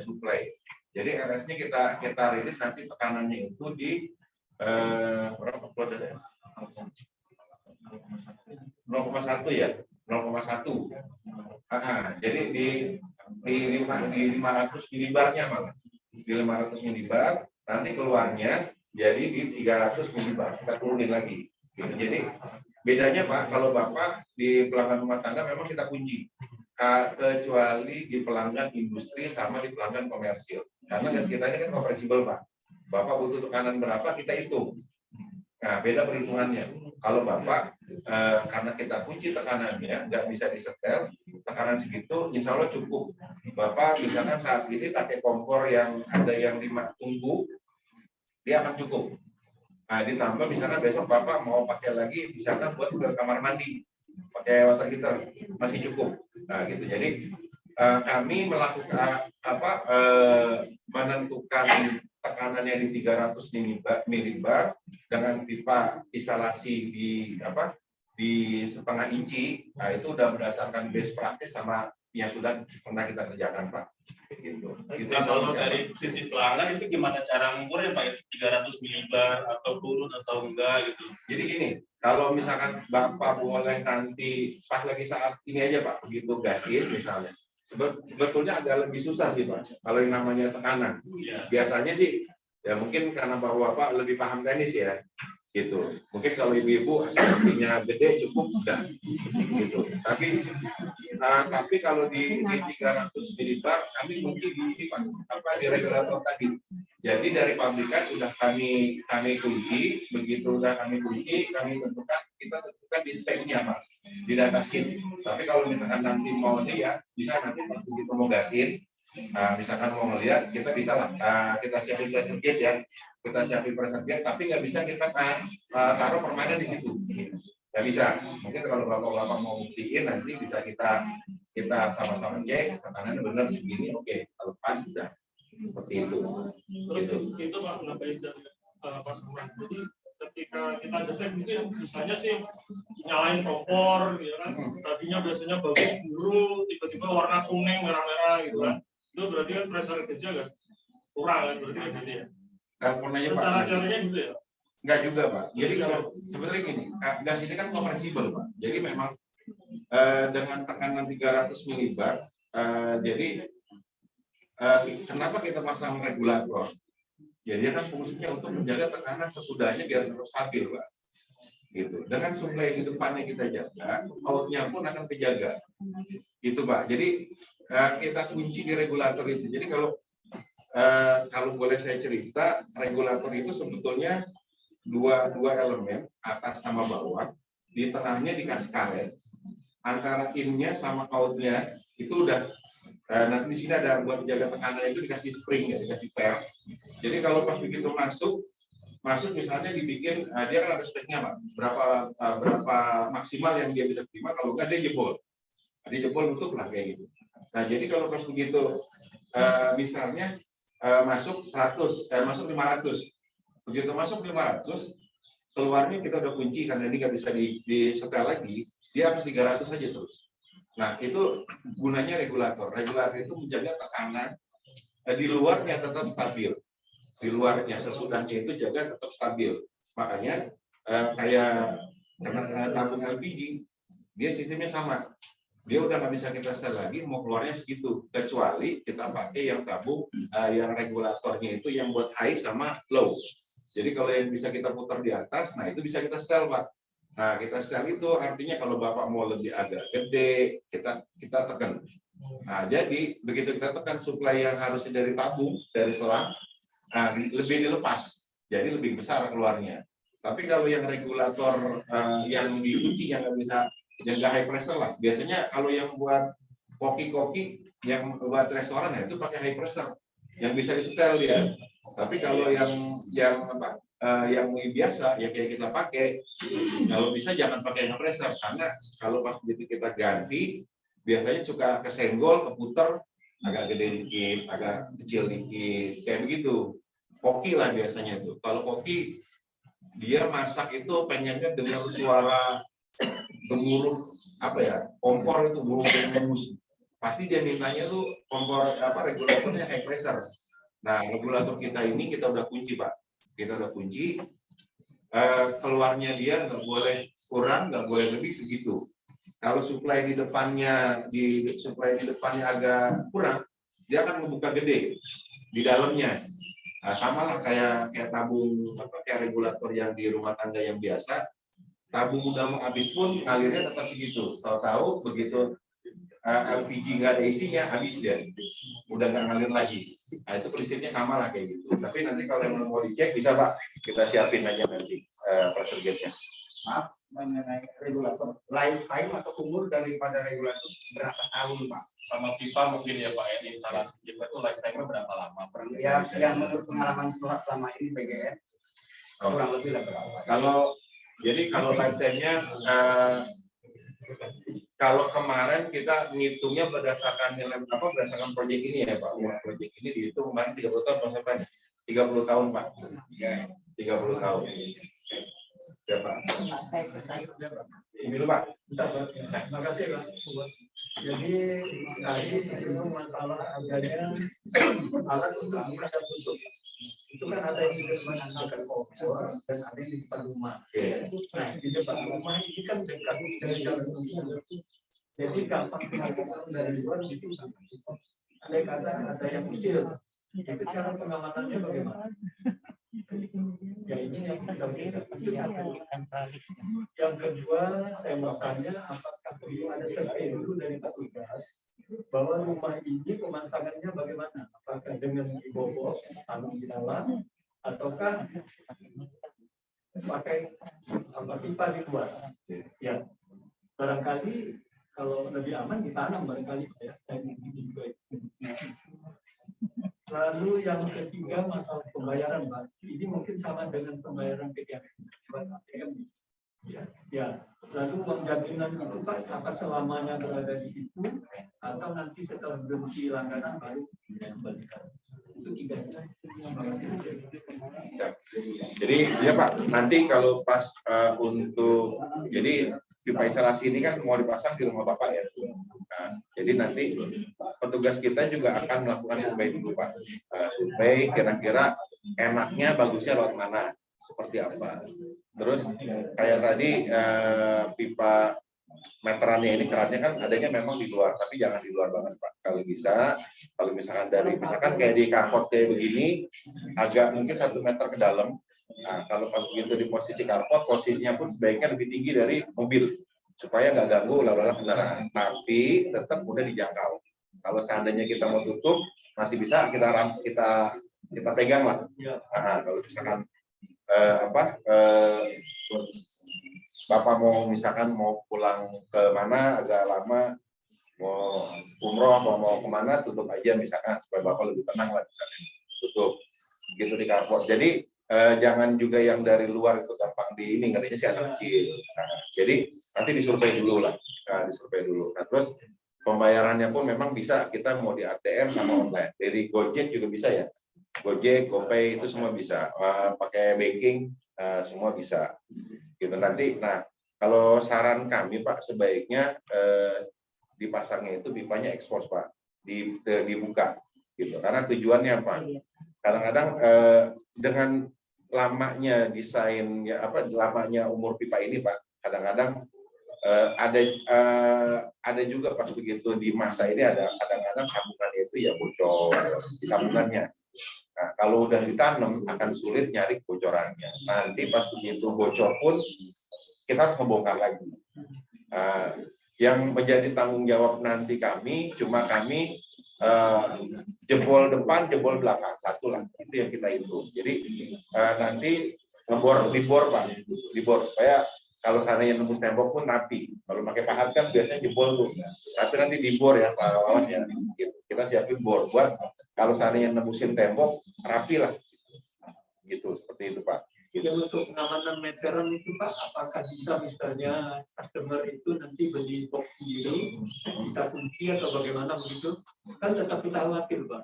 suplai. Jadi RS-nya kita rilis nanti tekanannya itu di berapa volt ya? 0,1 ya, 0,1. Jadi di 500 milibarnya malah, di 500 milibar nanti keluarnya jadi di 300 milibar kita turunin lagi. Gitu. Jadi bedanya Pak, kalau Bapak di pelanggan rumah tangga memang kita kunci, kecuali di pelanggan industri sama di pelanggan komersil. Karena gas kita ini kan kompresibel Pak. Bapak butuh tekanan berapa kita hitung. Nah, beda perhitungannya. Kalau Bapak, karena kita kunci tekanannya, nggak bisa disetel, tekanan segitu, insya Allah cukup. Bapak misalkan saat ini pakai kompor yang ada yang 5 tunggu, dia akan cukup. Nah, ditambah misalkan besok Bapak mau pakai lagi, misalkan buat ke kamar mandi, pakai water heater, masih cukup. Nah, gitu. Jadi, kami melakukan menentukan tekanannya di 300 milibar dengan pipa instalasi di setengah inci. Nah, itu udah berdasarkan best practice sama yang sudah pernah kita kerjakan Pak. Gitu. Nah, kalau dari sisi pelanggan itu gimana cara mengukurnya Pak? 300 milibar atau turun atau enggak gitu? Jadi gini, kalau misalkan Bapak boleh nanti pas lagi saat ini aja Pak, begitu gasin misalnya. Sebetulnya agak lebih susah sih Pak, kalau yang namanya tekanan. Ya. Biasanya sih, ya mungkin karena Bapak lebih paham teknis ya, gitu. Mungkin kalau ibu-ibu sepertinya gede cukup udah, gitu. Tapi kalau di 300 milibar, kami mungkin di regulator tadi. Jadi dari pabrikan udah kami kunci, begitu udah kami kunci, kita tentukan di speknya Pak, di data sheet. Tapi kalau misalkan nanti mau lihat, bisa nanti pas begitu mau gasin, misalkan mau ngelihat, kita bisa lah, kita siapin pressure gauge ya, tapi nggak bisa kita taruh permanen di situ. Nggak bisa. Mungkin kalau bapak mau buktiin nanti bisa kita sama-sama cek tekanannya benar segini, oke. Kalau pas sudah seperti itu. Terus itu Pak, nambahin dari pasangan. Jadi ketika kita detek mungkin misalnya sih nyalain kompor, ya kan? Tadinya biasanya bagus biru, tiba-tiba warna kuning, merah-merah gitu kan? Itu berarti kan pressure gauge-nya kan kurang kan? Berarti kan gitu ya? Secara caranya gitu ya? Enggak juga Pak. Jadi kalau sebenarnya gini, gas ini kan kompresibel Pak. Jadi memang dengan tekanan 300 milibar, jadi kenapa kita pasang regulator? Jadi kan fungsinya untuk menjaga tekanan sesudahnya biar tetap stabil Pak. Gitu. Dengan suplai di depannya kita jaga, outnya pun akan terjaga. Gitu Pak. Jadi kita kunci di regulator itu. Jadi kalau kalau boleh saya cerita, regulator itu sebetulnya dua elemen, atas sama bawah. Di tengahnya dikasih karet, antara innya sama outnya itu udah nanti di sini ada buat jaga tekanan itu dikasih spring ya, dikasih per. Jadi kalau pas begitu masuk misalnya dibikin dia kan ada speknya Pak, berapa maksimal yang dia bisa terima, kalau enggak dia jebol. Dia jebol nutup lah kayak gitu. Nah jadi kalau pas begitu misalnya masuk 100, masuk 500, begitu masuk 500 keluarnya kita udah kunci karena ini nggak bisa disetel lagi, dia akan 300 saja terus. Nah itu gunanya regulator. Regulator itu menjaga tekanan di luarnya tetap stabil, di luarnya sesudahnya itu jaga tetap stabil. Makanya kayak tabung LPG, dia sistemnya sama. Dia udah nggak bisa kita setel lagi, mau keluarnya segitu. Kecuali kita pakai yang tabung yang regulatornya itu yang buat high sama low. Jadi kalau yang bisa kita putar di atas, nah itu bisa kita setel Pak. Nah kita setel itu artinya kalau Bapak mau lebih agak gede, kita tekan. Nah jadi begitu kita tekan suplai yang harusnya dari tabung, dari selang, nah, lebih dilepas, jadi lebih besar keluarnya. Tapi kalau yang regulator yang dikunci yang nggak bisa, yang nggak high pressure lah. Biasanya kalau yang buat koki-koki, yang buat restoran ya itu pakai high pressure, yang bisa disetel dia. Tapi kalau yang biasa ya kayak kita pakai, kalau bisa jangan pakai yang pressure, karena kalau pas begitu kita ganti biasanya suka kesenggol, keputer, agak gede dikit, agak kecil dikit, kayak begitu. Koki lah biasanya itu. Kalau koki dia masak itu pengennya dengar suara gemuruh kompor itu gemuruh. Pasti dia mintanya tuh kompor regulatornya high pressure. Nah, regulator kita ini kita udah kunci Pak, kita udah kunci, keluarnya dia nggak boleh kurang, nggak boleh lebih segitu. Kalau suplai di depannya agak kurang, dia akan membuka gede di dalamnya. Nah, sama lah kayak tabung kayak regulator yang di rumah tangga yang biasa, tabung udah mau habis pun alirnya tetap segitu. Tahu-tahu begitu LPG nggak ada isinya, habis dia, udah nggak ngalir lagi. Nah itu prinsipnya sama lah kayak gitu. Tapi nanti kalau yang mau dicek bisa Pak, kita siapin aja nanti pressure gauge-nya. Maaf, mengenai regulator, lifetime atau umur daripada regulator berapa tahun Pak? Sama pipa mungkin ya Pak, ini instalasi pipa itu lifetime-nya berapa lama? Ya, yang menurut pengalaman selama ini PGN kurang lebih berapa? Jadi kalau lifetime-nya kalau kemarin kita ngitungnya berdasarkan berdasarkan proyek ini ya Pak. Proyek ini dihitung kemarin 30 tahun Pak. 30 tahun Pak. 30 tahun. Ya Pak. Ini dulu Pak. Terima kasih Pak. Jadi tadi disinggung masalah adanya alat untuk buka dan tutup. Itu kan ada yang di menggunakan kompor dan ada yang di depan rumah. Nah di depan rumah ini kan dekat dengan jalan umum. Jadi gampang sekali dari luar itu. Andai kata ada yang usil, itu cara pengamanannya bagaimana? Ya ini yang kita bisa. Yang kedua saya mau tanya apakah perlu ada survei dulu dari petugas bahwa rumah ini pemasangannya bagaimana? Apakah dengan dibobol tanam di dalam ataukah pakai pipa di luar? Ya barangkali kalau lebih aman ditanam barangkali ya. Lalu yang ketiga masalah pembayaran Pak. Ini mungkin sama dengan pembayaran PGN. Ya. Lalu uang jaminan itu Pak, apa selamanya berada di situ atau nanti setelah berhenti langganan baru dikembalikan? Itu tiga. Jadi ya Pak, nanti kalau pas untuk jadi pipa instalasi ini kan mau dipasang di rumah Bapak ya. Nah, jadi nanti petugas kita juga akan melakukan survei dulu Pak. Survei kira-kira enaknya bagusnya lewat mana, seperti apa. Terus kayak tadi pipa meterannya ini kerannya kan adanya memang di luar, tapi jangan di luar banget Pak. Kalau bisa, kalau misalkan kayak di carport kayak begini, agak mungkin 1 meter ke dalam. Nah, kalau pas begitu di posisi carport, posisinya pun sebaiknya lebih tinggi dari mobil supaya nggak ganggu lalu lalang kendaraan, tapi tetap mudah dijangkau. Kalau seandainya kita mau tutup, masih bisa kita pegang lah. Nah, kalau misalkan Bapak mau misalkan mau pulang ke mana agak lama, mau umroh atau mau kemana, tutup aja misalkan supaya Bapak lebih tenang lah, misalnya tutup gitu di carport. Jadi jangan juga yang dari luar itu gampang di ini, ngerinya sih anak kecil. Nah, jadi nanti disurvei dulu lah, Nah, terus pembayarannya pun memang bisa, kita mau di ATM sama online. Dari Gojek juga bisa ya, Gojek, GoPay itu semua bisa, pakai banking semua bisa. Gitu nanti. Nah, kalau saran kami Pak, sebaiknya dipasangnya itu pipanya ekspos Pak, dibuka gitu. Karena tujuannya Pak, kadang-kadang dengan lamanya desain ya lamanya umur pipa ini Pak, kadang-kadang ada juga pas begitu di masa ini ada kadang-kadang sambungannya itu ya bocor di sambungannya. Nah, kalau udah ditanam akan sulit nyari bocorannya. Nanti pas begitu bocor pun kita harus membongkar lagi. Yang menjadi tanggung jawab nanti kami jebol depan, jebol belakang, satu lah. Itu yang kita hitung. Jadi nanti dibor Pak, dibor supaya kalau seandainya nembus tembok pun rapi. Kalau pakai pahat kan biasanya jebol tuh. Tapi nanti dibor ya Pak Wawan ya. Kita siapin bor buat kalau seandainya nembusin tembok rapi lah. Gitu, seperti itu Pak. Jadi untuk pengamanan meteran itu Pak, apakah bisa misalnya customer itu nanti beli box sendiri, kita kunci atau bagaimana begitu? Kan tetap kita khawatir Pak.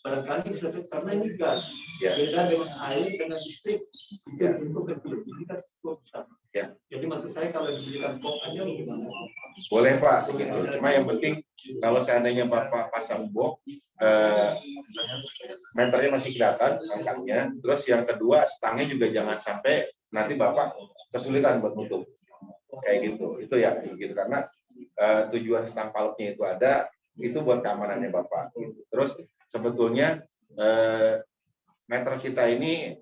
Barangkali bisa karena ini gas, beda dengan air, dengan listrik, tidak cukup kecil, ini kan cukup besar. Ya. Jadi maksud saya kalau dibelikan box aja bagaimana? Boleh Pak, gitu. Cuma yang penting kalau seandainya Bapak pasang box, meternya masih kelihatan angkanya. Terus yang kedua, stangnya juga jangan sampai nanti Bapak kesulitan buat nutup. Kayak gitu. Itu ya, gitu. Karena tujuan stang palupnya itu ada, itu buat keamanannya Bapak. Gitu. Terus sebetulnya meter kita ini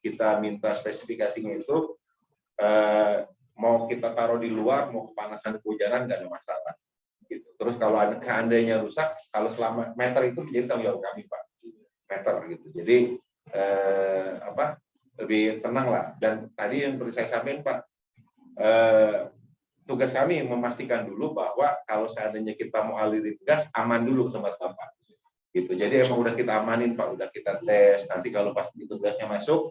kita minta spesifikasinya itu mau kita taruh di luar, mau kepanasan kehujanan nggak ada masalah. Gitu. Terus kalau seandainya rusak, kalau selama meter itu menjadi tanggung jawab kami Pak, meter gitu. Jadi lebih tenang lah. Dan tadi yang seperti saya sampaikan Pak, tugas kami memastikan dulu bahwa kalau seandainya kita mau alirin gas, aman dulu ke tempat Bapak. Gitu. Jadi emang udah kita amanin Pak, udah kita tes. Nanti kalau pas itu gasnya masuk,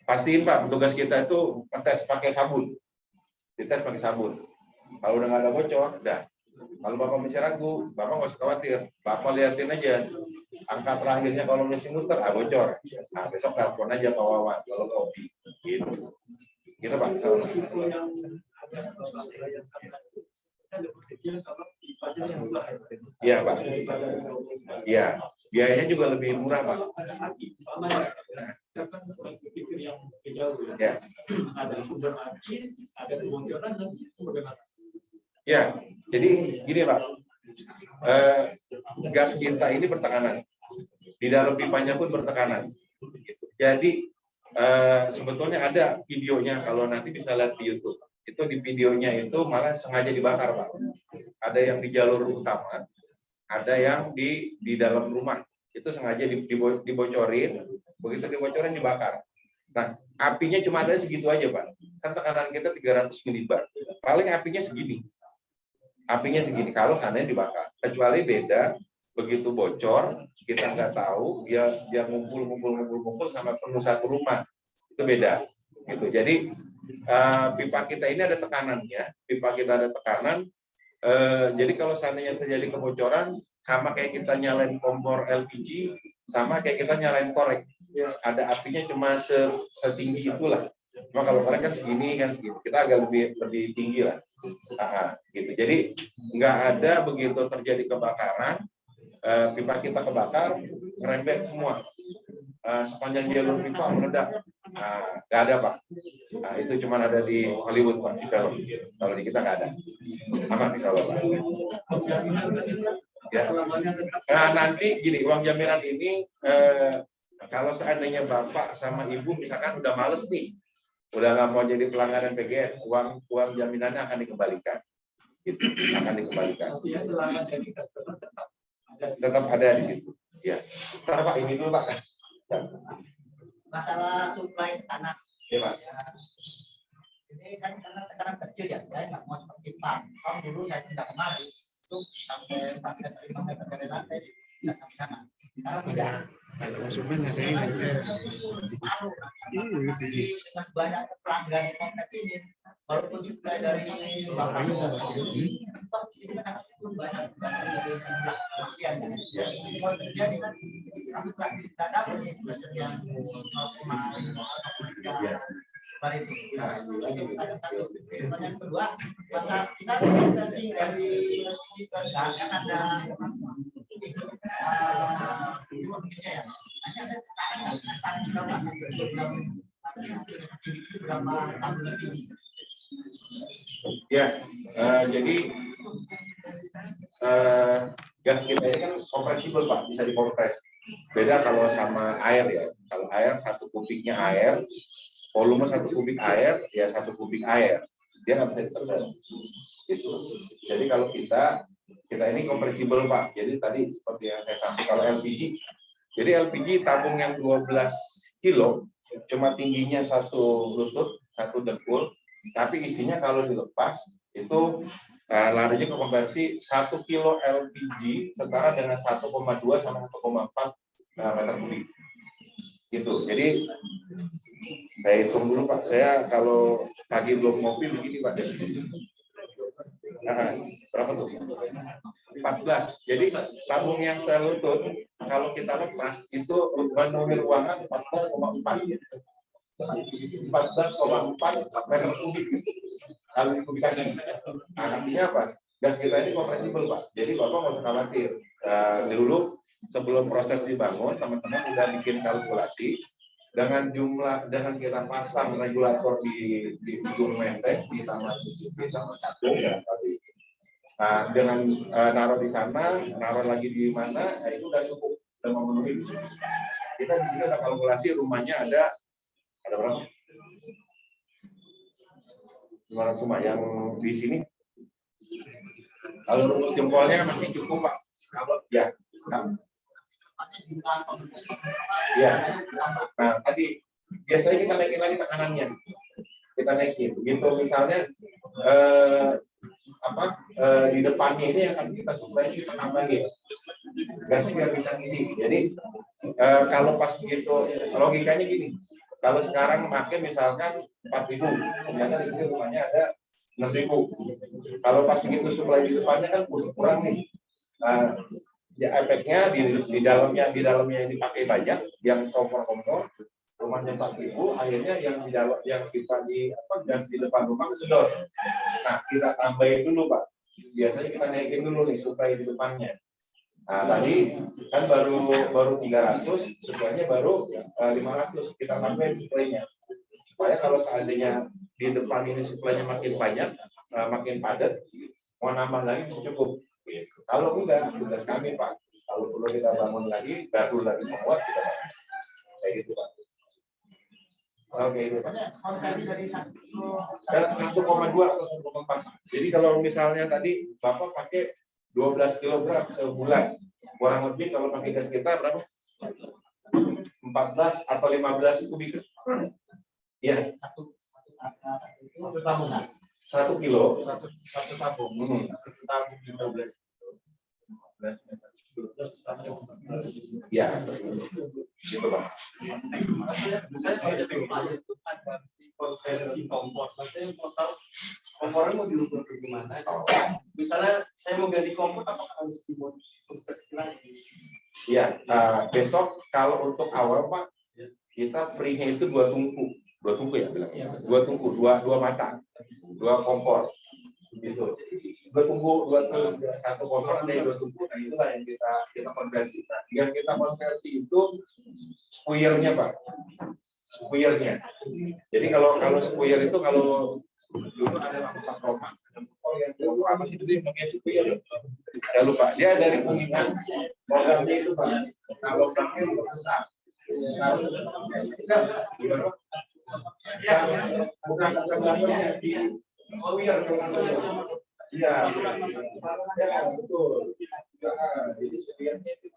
pastiin Pak, petugas kita itu tes pakai sabun. Dites pakai sabun. Kalau udah nggak ada bocor, udah. Kalau Bapak masih ragu, Bapak nggak usah khawatir. Bapak liatin aja. Angka terakhirnya kalau masih muter, bocor. Nah, besok telepon aja Pak Wawan kalau kopi. Gitu. Gitu Pak. Iya Pak. Iya. Biayanya juga lebih murah Pak. Ya. Ada sumber air, ada kebocoran, dan bagaimana? Ya, jadi gini Pak, gas kita ini bertekanan, di dalam pipanya pun bertekanan. Jadi sebetulnya ada videonya, kalau nanti bisa lihat di YouTube. Itu di videonya itu malah sengaja dibakar Pak. Ada yang di jalur utama, ada yang di dalam rumah. Itu sengaja dibocorin, begitu dibocorin dibakar. Nah, apinya cuma ada segitu aja Pak. Kan tekanan kita 300 milibar. Paling apinya segini. Apinya segini kalau seandainya dibakar. Kecuali beda, begitu bocor, kita nggak tahu, dia ngumpul sama penuh satu rumah. Itu beda. Gitu. Jadi pipa kita ini ada tekanannya. Pipa kita ada tekanan. Jadi kalau seandainya terjadi kebocoran, sama kayak kita nyalain kompor LPG, sama kayak kita nyalain korek. Ada apinya cuma setinggi itulah. Cuma kalau korek kan segini kan, kita agak lebih tinggi lah. Gitu. Jadi nggak ada begitu terjadi kebakaran, pipa kita kebakar, ngerembet semua. Sepanjang jalur pipa meledak. Nggak ada Pak. Itu cuma ada di Hollywood Pak, di film. Kalau di kita nggak ada. Aman insya Allah Pak. Ya. Nah nanti gini, uang jaminan ini kalau seandainya Bapak sama Ibu misalkan udah males nih, udah nggak mau jadi pelanggan PGN, uang jaminannya akan dikembalikan. akan dikembalikan. Ya, selama jadi customer Tetap ada di situ. Ya. Ntar Pak, ini dulu Pak. Masalah supply tanah. Ya Pak. Ini kan karena sekarang kecil ya, saya nggak mau seperti Pak. Kalau dulu saya pindah kemari, itu sampai 4 meter 5 meter dari lantai, tidak sampai sana. Sekarang tidak. Dengan banyak pelanggan di komplek ini, walaupun supply dari Bapak pun banyak dari jumlah kematian. Kalau terjadi kan, kami telah tidak dapat persediaan 0,5 bar itu. Ada satu. Yang kedua, masa kita versi dari kan ada Indonesia ya. Hanya ada sekarang berapa tabungan ini? Ya, jadi gas kita ini kan kompresibel Pak, bisa dikompres. Beda kalau sama air ya. Kalau air 1 kubiknya air, volume 1 kubik air, ya 1 kubik air. Dia nggak bisa ditekan. Gitu. Jadi kalau kita ini kompresibel Pak. Jadi tadi seperti yang saya sampaikan, kalau LPG, jadi LPG tabung yang 12 kilo, cuma tingginya 1 lutut, 1 dengkul, tapi isinya kalau dilepas itu larinya ke konversi 1 kilo LPG setara dengan 1,2 sampai 1,4 meter kubik. Gitu. Jadi saya hitung dulu Pak. Saya kalau pagi belum ngopi begini Pak. Nah, berapa tuh? 14. Jadi tabung yang selutut kalau kita lepas itu memenuhi ruangan 14,4. 14,4 meter kubik kali kubikasi. Artinya apa? Gas kita ini kompresibel Pak. Jadi Bapak nggak usah khawatir. Dulu sebelum proses dibangun, teman-teman sudah bikin kalkulasi dengan kita pasang regulator di ujung menteng di taman tabung ya tadi. Nah, dengan naruh di sana, naruh lagi di mana, itu udah cukup, udah memenuhi di sini. Kita di sini ada kalkulasi rumahnya ada berapa? 500 rumah yang di sini. Kalau rumus jempolnya masih cukup Pak. Kalau ya, ya. Nah tadi biasanya kita naikin lagi tekanannya. Kita naikin. Begitu misalnya di depannya ini akan kita supply, kita tambahin gasnya biar bisa ngisi. Jadi kalau pas begitu logikanya gini, kalau sekarang pakai misalkan 4.000, ternyata di sini rumahnya ada 6.000. Kalau pas begitu supply di depannya kan kurang nih. Ya efeknya di dalamnya ini pakai banyak yang kompor-kompor, rumahnya 4.000, akhirnya yang kita gas di depan rumah kesedot. Nah kita tambahin dulu Pak. Biasanya kita naikin dulu nih supaya di depannya. Nah tadi kan baru 300, suplainya baru 500. Kita tambahin suplainya supaya kalau seandainya di depan ini suplainya makin banyak, makin padat, mau nambah lagi cukup. Kalau enggak, tugas kami Pak. Kalau perlu kita bangun lagi, baru lagi membuat kita bangun. Kayak gitu Pak. Oke itu. 1,2 atau 1,4. Jadi kalau misalnya tadi Bapak pakai 12 kg sebulan, kurang lebih kalau pakai gas kita berapa? 14 atau 15 kubik. Iya. 1 tabung. 1 kilo. 1 tabung. 1 tabung 15 meter. Ya, gitu Pak. Saya jadi konversi kompor. Saya mau tahu kompornya mau diubah ke gimana? Misalnya saya mau ganti kompor, apakah harus dikonversi lagi? Iya, besok kalau untuk awal Pak, kita free-nya itu 2 tungku ya bilangnya. 2 tungku, 2 mata, 2 kompor. Gitu. 2 tungku, 1 kompor ada 2 tungku. Nah itulah yang kita konversi. Nah, yang kita konversi itu spuiernya Pak. Spuiernya. Jadi kalau spuier itu kalau dulu ada lampu Roma, yang dulu apa sih itu yang pakai spuier? Ya lupa. Dia dari kuningan. Logamnya itu Pak. Nah logamnya lebih besar. Bukan logamnya di spuier. Iya, betul. Jadi sebenarnya itu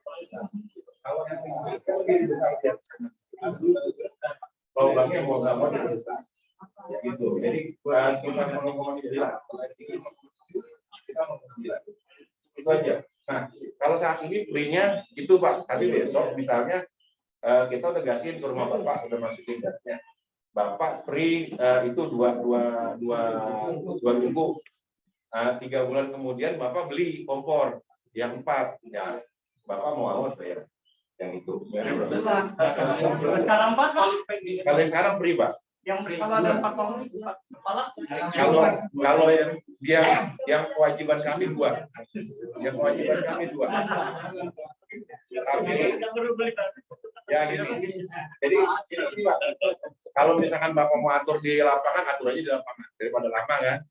kalau yang lebih besar dari sana. Lubangnya mau nggak mau besar. Ya gitu. Jadi kita mau 0,9, kita mau 9. Itu aja. Nah, kalau saat ini belinya itu Pak, tapi besok misalnya kita udah gasin ke rumah Bapak, udah masukin gasnya. Bapak free itu dua minggu. 3 bulan kemudian Bapak beli kompor yang 4. Ya, Bapak mau awas bayar yang itu. Sekarang Pak, Kalau yang sekarang free Pak. yang kalau ada 4 tahun itu kepala. Kalau dia yang kewajiban kami 2. Yang kewajiban kami 2. Tapi ya gini. Jadi ini Pak. Kalau misalkan Bapak mau atur di lapangan, atur aja di lapangan daripada lama kan.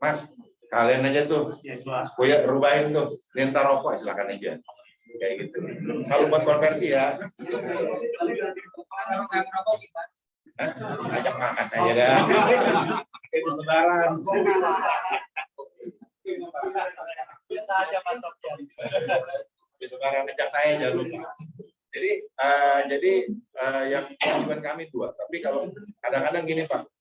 Mas, kalian aja tuh, ya rubahin tuh, minta rokok silakan aja, kayak gitu. Kalau buat konversi ya, ajak makan aja dah. Itu lebaran. Bisa aja masuknya. Itu lebaran ajak saya jangan lupa. Jadi yang tujuan kami 2. Tapi kalau kadang-kadang gini Pak.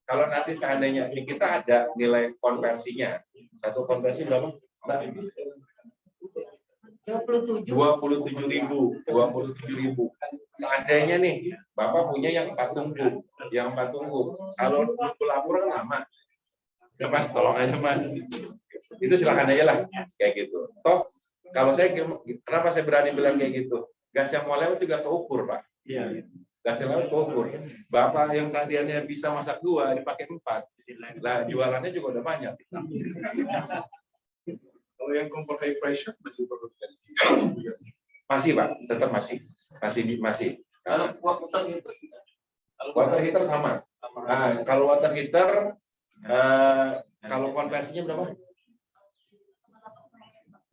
Kalau nanti seandainya ini kita ada nilai konversinya, satu konversi berapa? 27.000. Seandainya nih, Bapak punya yang 4 tungku, Kalau lapor kan lama. Ya Mas, tolong aja Mas. Itu silakan aja lah, kayak gitu. Toh, kalau saya, kenapa saya berani bilang kayak gitu? Gas yang mau lewat juga keukur Pak. Iya. Gas yang lewat keukur. Bapak yang tadiannya bisa masak 2 dipakai 4. Lah jualannya juga udah banyak. Kalau yang kompor high pressure masih perlu masih Pak, tetap masih. Kalau water heater, water heater sama. Nah, kalau water heater kalau konversinya berapa?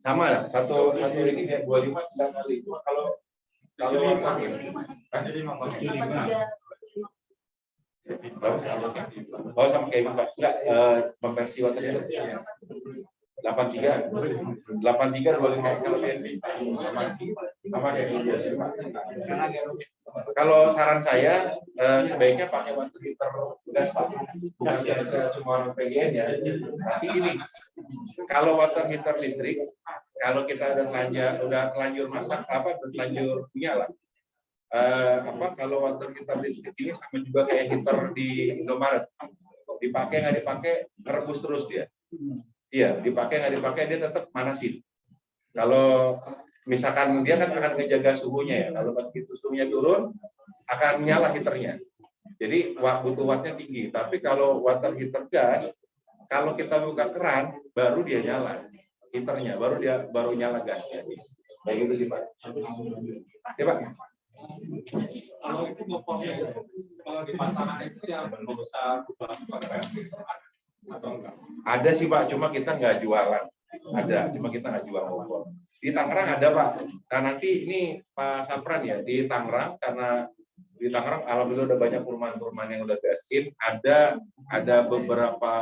Sama ya, satu ini kayak 25 kali. Kalau water heater, oh sama kayak Pak. Enggak, konversi water heater 83 25 kalau sama kayak gitu. Kalau saran saya sebaiknya pakai water heater gas Pak. Bukan saya cuma orang PGN ya. Tapi ini kalau water heater listrik, kalau kita udah terlanjur masak terlanjur nyala. Kalau water heater listrik ini sama juga kayak heater di Indomaret. Dipakai nggak dipakai merebus terus dia. Iya, dipakai nggak dipakai dia tetap manasin. Kalau misalkan dia kan akan ngejaga suhunya ya. Kalau pas itu suhunya turun, akan nyala heaternya. Jadi butuh wattnya tinggi. Tapi kalau water heater gas, kalau kita buka keran, baru dia nyala heaternya, baru nyala gasnya. Kayak gitu sih Pak. Ya Pak. Kalau itu kalau di pasaran itu yang berusaha konversi atau enggak? Ada sih Pak, cuma kita nggak jualan. Cuma kita nggak jual kompor. Di Tangerang ada Pak. Nah nanti ini Pak Sapran ya, di Tangerang, karena di Tangerang alhamdulillah udah banyak perumahan-perumahan yang udah gas-in. Ada beberapa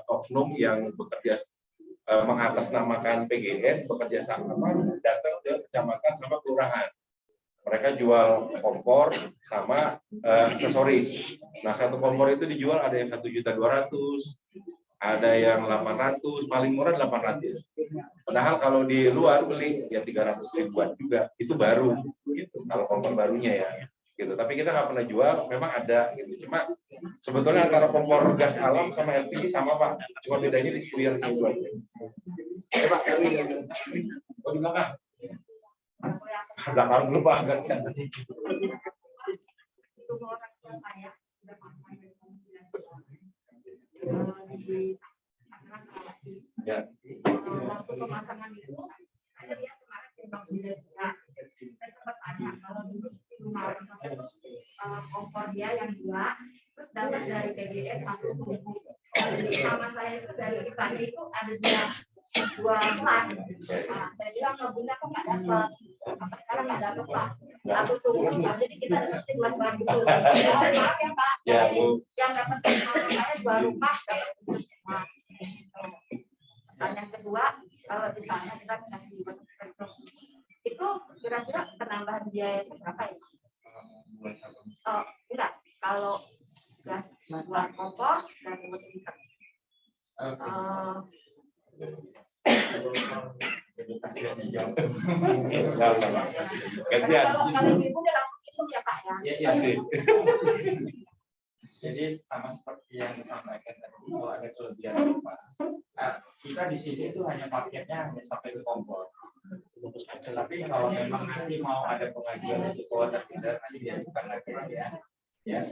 oknum yang bekerja mengatasnamakan PGN, bekerja sama datang ke kecamatan sama kelurahan. Mereka jual kompor sama aksesoris. Nah, satu kompor itu dijual ada yang 1.200.000, ada yang 800, paling murah 800. Padahal kalau di luar beli ya 300.000-an juga, itu baru gitu. Kalau kompor barunya ya, gitu. Tapi kita nggak pernah jual, memang ada gitu. Cuma sebetulnya antara kompor gas alam sama LPG sama Pak, cuma bedanya di spuiernya itu aja. Pak, oh, di belakang. Belakang dulu Pak. Ya. Waktu pemasangan itu, saya lihat kemarin di Bang Bida juga, saya sempat tanya kalau dulu kompor dia yang 2, terus dapat dari PGN 1 tungku. Jadi sama saya itu dari kitanya itu ada 2 slot. Saya bilang ke Bunda kok nggak dapat. Apa sekarang nggak dapat Pak? 1 tungku, jadi kita dapetin 2 slot itu. Maaf ya Pak. Jadi yang dapat saya 2 rumah dapat 2 slot. kedua, kalau di sana kita kasih itu kira-kira penambahan biaya itu berapa ya? Oh, enggak. Kalau gas buat kompor dan buat heater. Kalau ibu udah langsung hitung ya Pak ya? Iya sih. Jadi sama seperti yang disampaikan tadi, kalau ada kelebihan apa, kita di sini itu hanya paketnya hanya sampai ke kompor. Tetapi kalau memang nanti mau ada pengajuan untuk water heater, nanti diajukan lagi ya.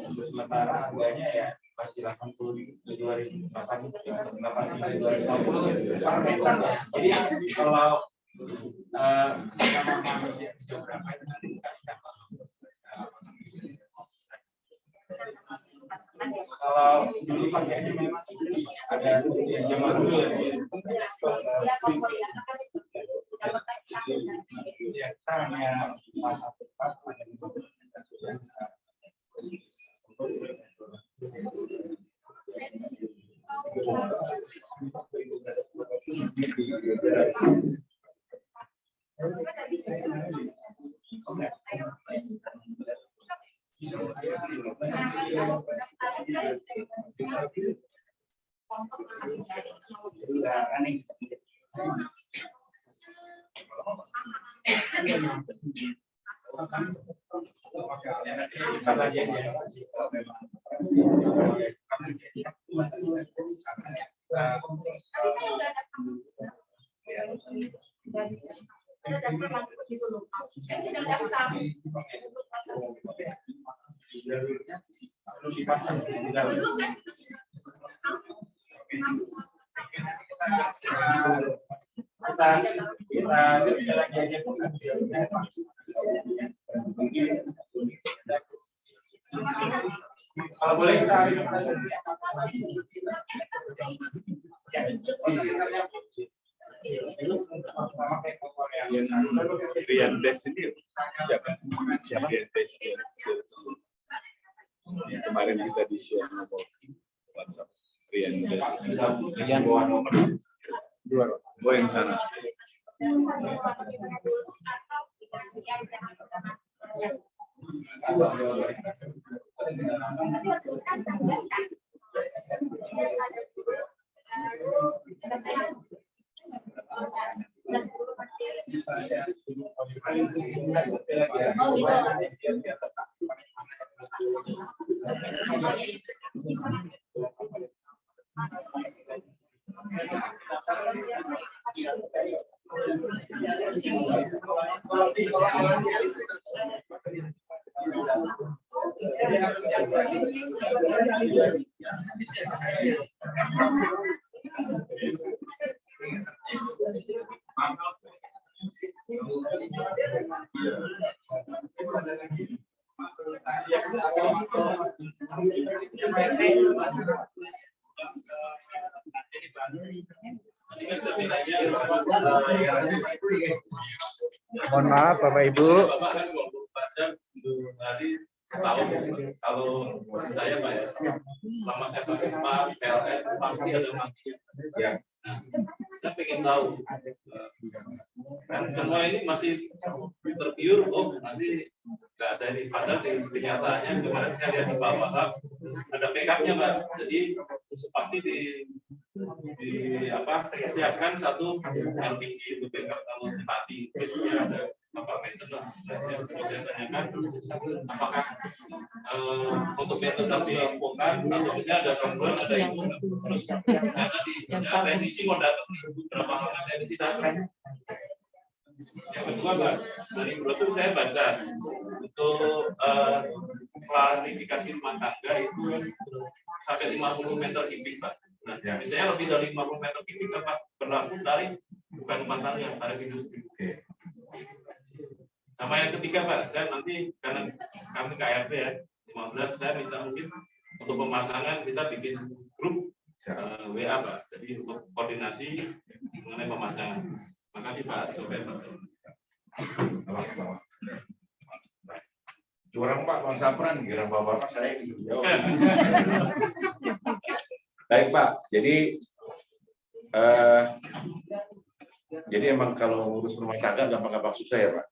Untuk sementara harganya ya masih 82.850 per meter ya. Jadi kalau kita mau mengambil berapa itu nanti kita catat. Kalau dulu pakainya memang ada zaman dulu ya. Ya, kita hanya masa pas kalau boleh kita Rian Des ini siapa? Rian Des yang kemarin kita di share nomor WhatsApp. Rian Des. yang bawa nomor Dua. Oh yang sana. Mohon maaf Bapak Ibu. Setahun kalau saya Pak ya, selama saya pakai PLN pasti ada matinya. Ya. Nah, saya pengen tahu kan semua ini masih tergiur, oh nanti nggak ada ini, padahal di kenyataannya kemarin saya lihat di bawah ada backupnya Pak, jadi pasti siapkan satu LPG untuk backup kalau mati, biasanya ada maintenance. Saya tanyakan apakah untuk maintenance diinfokan atau misalnya ada gangguan, ada info terus tadi misalnya teknisi mau datang berapa lama teknisi datang. Yang kedua Pak, dari brosur saya baca untuk klarifikasi rumah tangga itu sampai 50 meter kubik Pak. Nah, misalnya lebih dari 50 meter kubik Pak berlaku tarif bukan rumah tangga, tarif industri. Sama yang ketiga Pak, saya nanti karena kami KRT ya 15, saya minta mungkin untuk pemasangan kita bikin grup WA Pak, jadi untuk koordinasi mengenai pemasangan. Makasih Pak Sopir Pak. Curang Pak, Bang Sapran, kira bapak saya bisa jawab. Baik Pak, jadi Jadi emang kalau ngurus rumah tangga gampang-gampang susah ya Pak.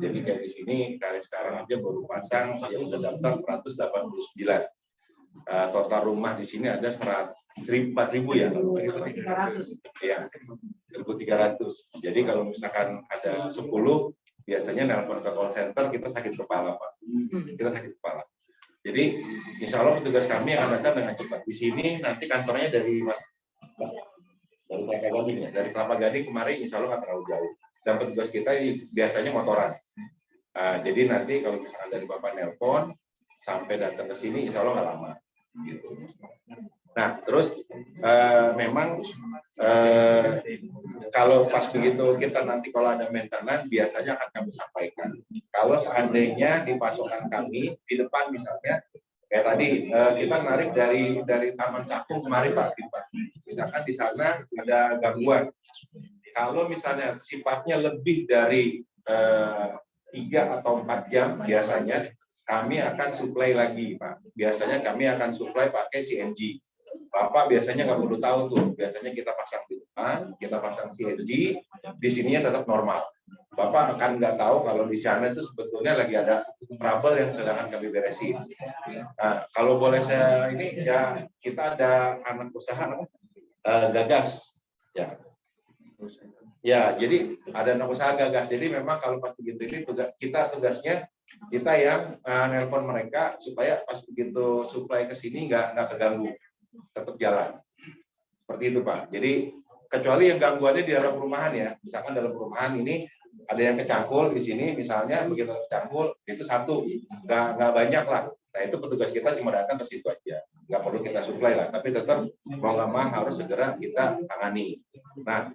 Jadi kayak di sini kali sekarang aja baru pasang yang udah daftar 189. Total rumah di sini ada 4.000 ya. 1.300. Ya, 1.300. Jadi kalau misalkan ada 10, biasanya nelpon ke call center kita sakit kepala Pak. Kita sakit kepala. Jadi insya Allah petugas kami akan datang dengan cepat. Di sini nanti kantornya dari Kelapa Gading ya. Dari Kelapa Gading kemarin insya Allah nggak terlalu jauh. Dan petugas kita biasanya motoran. Jadi nanti kalau misalkan dari Bapak nelpon sampai datang ke sini insya Allah nggak lama. Gitu. Nah terus memang kalau pas begitu kita nanti kalau ada maintenance biasanya akan kami sampaikan. Kalau seandainya di pasokan kami di depan misalnya kayak tadi kita narik dari Taman Cakung kemarin Pak, misalkan di sana ada gangguan. Kalau misalnya sifatnya lebih dari 3 atau 4 jam biasanya kami akan supply lagi Pak. Biasanya kami akan supply pakai CNG. Bapak biasanya nggak perlu tahu tuh. Biasanya kita pasang di depan, kita pasang CNG, di sininya tetap normal. Bapak akan nggak tahu kalau di sana itu sebetulnya lagi ada trouble yang sedang kami beresin. Nah, kalau boleh saya ini ya kita ada anak usaha Gagas ya. Ya, jadi ada anak usaha Gagas. Jadi memang kalau pas begitu ini tugasnya kita yang nelpon mereka supaya pas begitu supply ke sini nggak terganggu, tetap jalan. Seperti itu Pak. Jadi kecuali yang gangguannya di dalam perumahan ya. Misalkan dalam perumahan ini ada yang kecangkul di sini misalnya begitu kecangkul itu satu nggak banyak lah. Nah itu petugas kita cuma datang ke situ aja, nggak perlu kita supply lah. Tapi tetap mau nggak mau harus segera kita tangani. Nah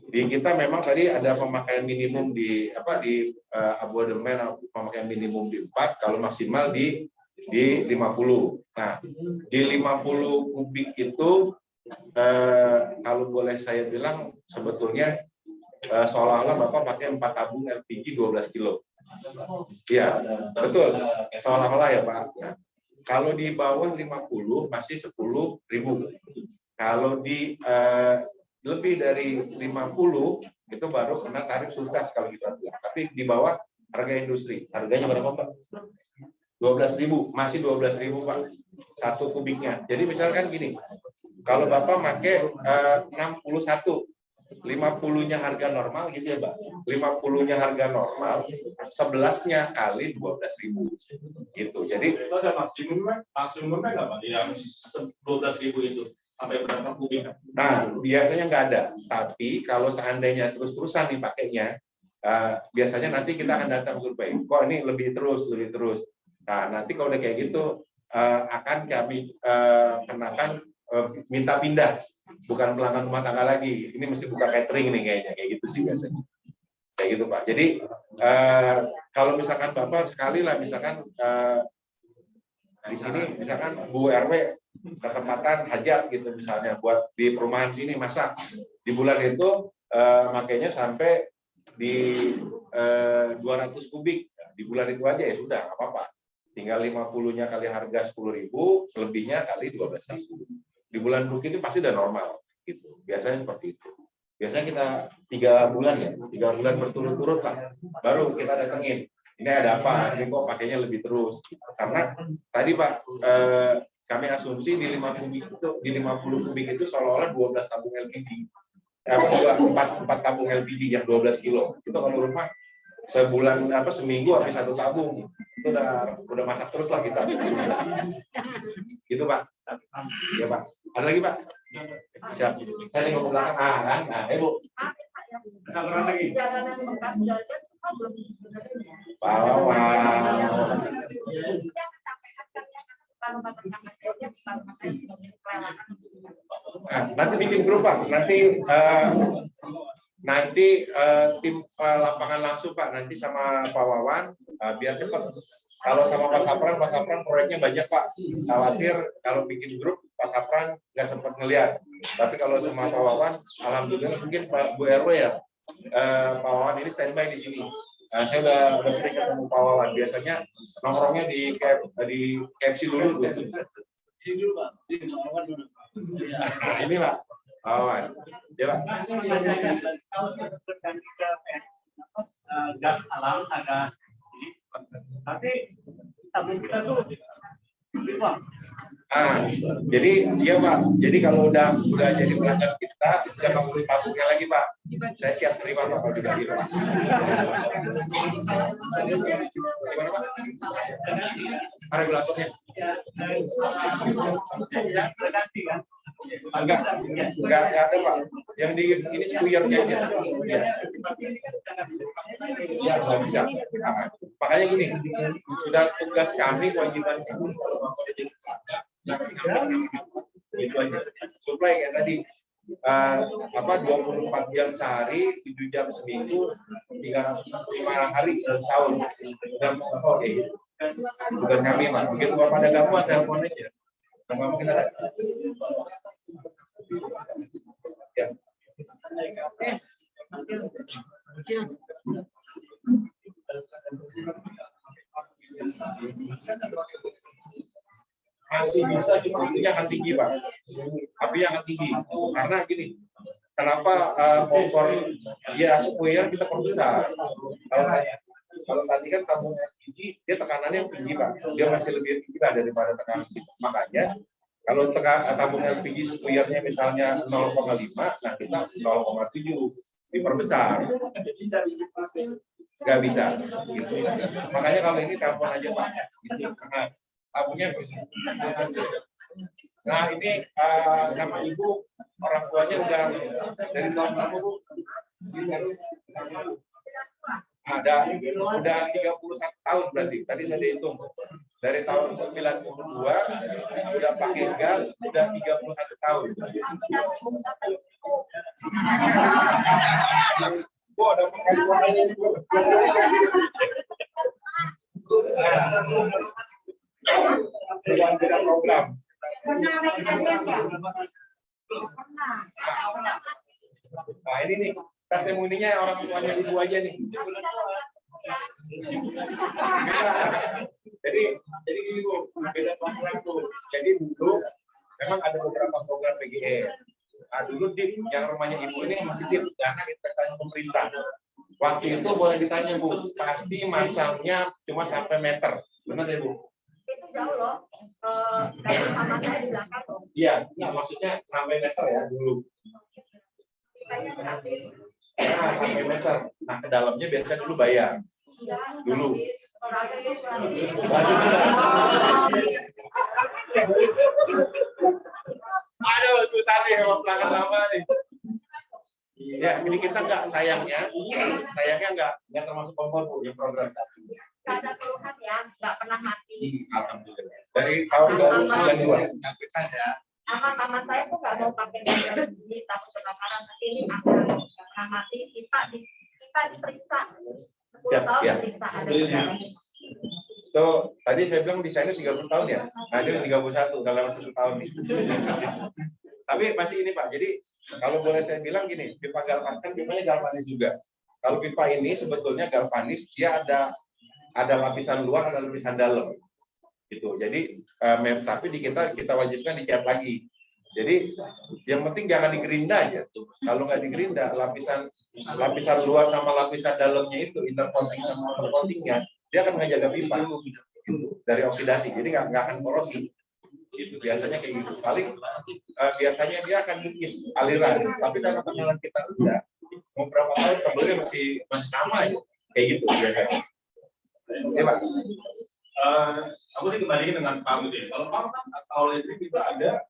di kita memang tadi ada pemakaian minimum di abodemen pemakaian minimum di 4 kalau maksimal di 50. Nah di 50 kubik itu kalau boleh saya bilang sebetulnya seolah-olah Bapak pakai 4 tabung LPG 12 kilo. Iya, betul. Seolah-olah ya Pak. Nah, kalau di bawah 50 masih 10.000. Kalau di lebih dari 50 itu baru kena tarif surcharge kalau kita bilang. Tapi di bawah harga industri. Harganya berapa Pak? 12.000. Masih 12.000 Pak. 1 kubiknya. Jadi misalkan gini. Kalau Bapak pakai 61 50-nya harga normal gitu ya, Pak. 50-nya harga normal, 11-nya kali 12.000 gitu. Jadi itu ada maksimumnya nggak Pak? Yang 12.000 itu sampai berapa kubik? Nah, biasanya nggak ada. Tapi kalau seandainya terus-terusan dipakainya, biasanya nanti kita akan datang survei. Kok ini lebih terus. Nah, nanti kalau udah kayak gitu akan kami kenakan minta pindah. Bukan pelanggan rumah tangga lagi, ini mesti buka catering nih kayaknya, kayak gitu sih biasanya, kayak gitu Pak. Jadi kalau misalkan Bapak sekali lah, misalkan di sini, misalkan Bu RW ketempatan hajat gitu misalnya, buat di perumahan sini masak, di bulan itu makanya sampai di 200 kubik, di bulan itu aja ya sudah, nggak apa-apa. Tinggal 50-nya kali harga 10.000, selebihnya kali 12.000. Di bulan bukit itu pasti udah normal gitu. Biasanya seperti itu. Biasanya kita 3 bulan ya, 3 bulan berturut-turut lah, baru kita datengin. Ini ada apa? Ini kok pakainya lebih terus. Karena tadi Pak, kami asumsi di 50 kubik itu seolah-olah 12 tabung LPG. 4 tabung LPG yang 12 kilo. Itu kalau rumah sebulan seminggu habis 1 tabung. Itu udah masak terus lah kita. Gitu Pak. Ya Pak. Ada lagi Pak? Siap. Saya nengok ke belakang. Kan? Nah, Ibu. Jangan lagi. Pak Wawan. Nah, nanti bikin grup Pak. Nanti tim lapangan langsung Pak. Nanti sama Pak Wawan biar cepat. Kalau sama Pak Sapran proyeknya banyak Pak. Khawatir kalau bikin grup Pak Sapran nggak sempat ngeliat. Tapi kalau sama Pak Wawan, alhamdulillah mungkin Pak Bu RW ya, Pak Wawan ini standby di sini. Saya udah sering ketemu Pak Wawan. Biasanya nongkrongnya di KFC dulu. Ini dulu Pak. Ini Pak. Pak Wawan. Ya, Pak. Kalau berganti ke gas alam ada ini, tapi tabung kita tuh wah. Jadi iya Pak. Jadi kalau udah jadi pelanggan kita, sudah nggak perlu tabungnya lagi Pak. Saya siap terima Pak kalau sudah gitu. Gimana Pak? Regulatornya? Berganti kan? Enggak ada Pak. Yang di ini square-nya aja. Iya. Iya, nggak bisa. Makanya gini, sudah tugas kami, kewajiban kami kalau mau jadi pelanggan, jangan sampai gitu aja. Supply kayak tadi 24 jam sehari, 7 jam seminggu, 5 hari setahun. Dan oke. Tugas kami Pak. Begitu Bapak ada gangguan, telepon aja. Sama kita ada. Ya. Masih bisa, cuma apinya akan tinggi Pak. Apinya akan tinggi karena gini, kenapa kompor ya supaya kita perbesar. Kalau tadi kan tabung LPG dia tekanannya tinggi Pak, dia masih lebih tinggi lah daripada tekanan kita. Makanya kalau tabung LPG suppliernya misalnya 0,5, nah kita 0,7 diperbesar. Nggak bisa. Gitu. Makanya kalau ini telepon aja Pak. Gitu. Karena tabungnya bisa. Nah ini sama ibu orang tuanya udah dari tahun berapa Bu? Ada udah 31 tahun berarti. Tadi saya hitung. Dari tahun 92 udah pakai gas udah 31 tahun. Oh, ada beda program. Nah ini nih testimoninya orang tuanya ibu aja nih. Jadi gini Bu, beda program tuh. Jadi dulu memang ada beberapa program PGE. Nah, dulu yang rumahnya ibu ini masih dana investasi pemerintah. Waktu itu boleh ditanya Bu, pasti masangnya cuma sampai meter, benar ya Bu? Itu jauh loh. Dari mama saya di belakang loh. Iya, nggak maksudnya sampai meter ya dulu. Kayaknya gratis. Nah, sampai meter. Nah, ke dalamnya biasanya dulu bayar. Dulu. Aduh, susah nih kalau pelanggan lama nih. Ya, ini kita sayangnya nggak termasuk kompor Bu, yang program satu. Nggak ada keluhan ya, nggak pernah mati. Alhamdulillah. Dari tahun 2092. Mama saya tuh nggak mau pakai energi takut kebakaran, tapi ini aman, nggak pernah mati. Kita diperiksa 10 tahun diperiksa ada. So, tadi saya bilang desainnya 30 tahun ya. Nah, ini 31 dalam 1 tahun nih. Tapi masih ini Pak. Jadi kalau boleh saya bilang gini, pipa galvanis kan pipanya galvanis juga. Kalau pipa ini sebetulnya galvanis, dia ada lapisan luar, ada lapisan dalam. Gitu. Jadi tapi di kita wajibkan dicat lagi. Jadi yang penting jangan digerinda aja. Kalau nggak digerinda, lapisan luar sama lapisan dalamnya itu inner coating sama outer coatingnya, dia akan ngejaga pipa gitu, dari oksidasi. Jadi nggak akan korosi. Itu biasanya kayak gitu. Paling biasanya dia akan kikis aliran. Tapi kalau tekanan kita rendah, mau berapa tahun kabelnya masih sama ya. Kayak gitu biasanya. Ya Pak. Aku sih kembaliin dengan Pak Budi. Kalau Pak kan kalau listrik itu ada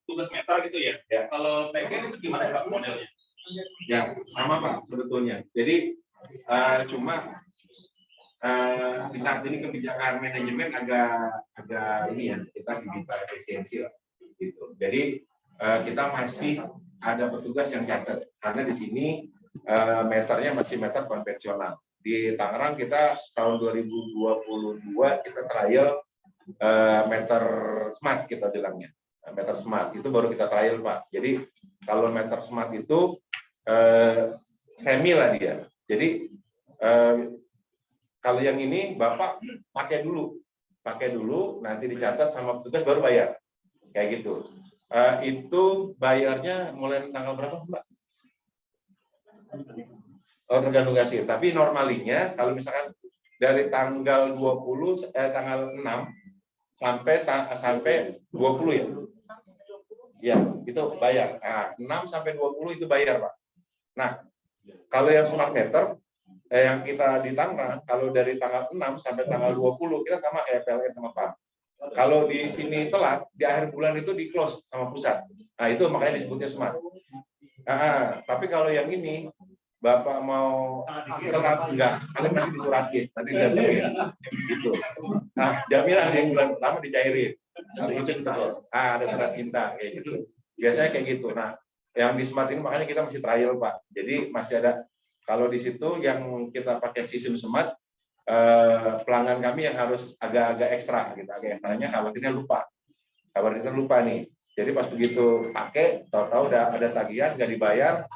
tugas meter gitu ya. Kalau PGN itu gimana Pak modelnya? Ya sama Pak sebetulnya. Jadi cuma di saat ini kebijakan manajemen agak ini ya, kita diminta efisiensi lah. Gitu. Jadi kita masih ada petugas yang catat karena di sini meternya masih meter konvensional. Di Tangerang kita tahun 2022 kita trial meter smart kita bilangnya. Meter smart itu baru kita trial Pak. Jadi kalau meter smart itu semi lah dia. Jadi kalau yang ini Bapak pakai dulu nanti dicatat sama petugas baru bayar. Kayak gitu. itu bayarnya mulai tanggal berapa, Mbak? Oh, tergantung gasir. Tapi normalinya kalau misalkan dari tanggal 20 tanggal 6 sampai 20 ya. Ya, itu bayar. Nah, 6 sampai 20 itu bayar, Pak. Nah, kalau yang smart meter yang kita di Tangerang, kalau dari tanggal 6 sampai tanggal 20 kita sama kayak PLN sama PAM. Kalau di sini telat, di akhir bulan itu di close sama pusat. Nah, itu makanya disebutnya smart. Tapi kalau yang ini, Bapak mau telat enggak? Kalian masih disuratin, nanti lihat gitu. Nah, jaminan yang bulan pertama dicairin. Nah, itu betul. Ada surat cinta kayak gitu. Biasanya kayak gitu. Nah, yang di smart ini makanya kita masih trial, Pak. Jadi masih ada, kalau di situ yang kita pakai sistem smart, pelanggan kami yang harus agak-agak ekstra gitu, agak ekstranya khawatirnya lupa nih. Jadi pas begitu pakai, tahu-tahu udah ada tagihan nggak dibayar,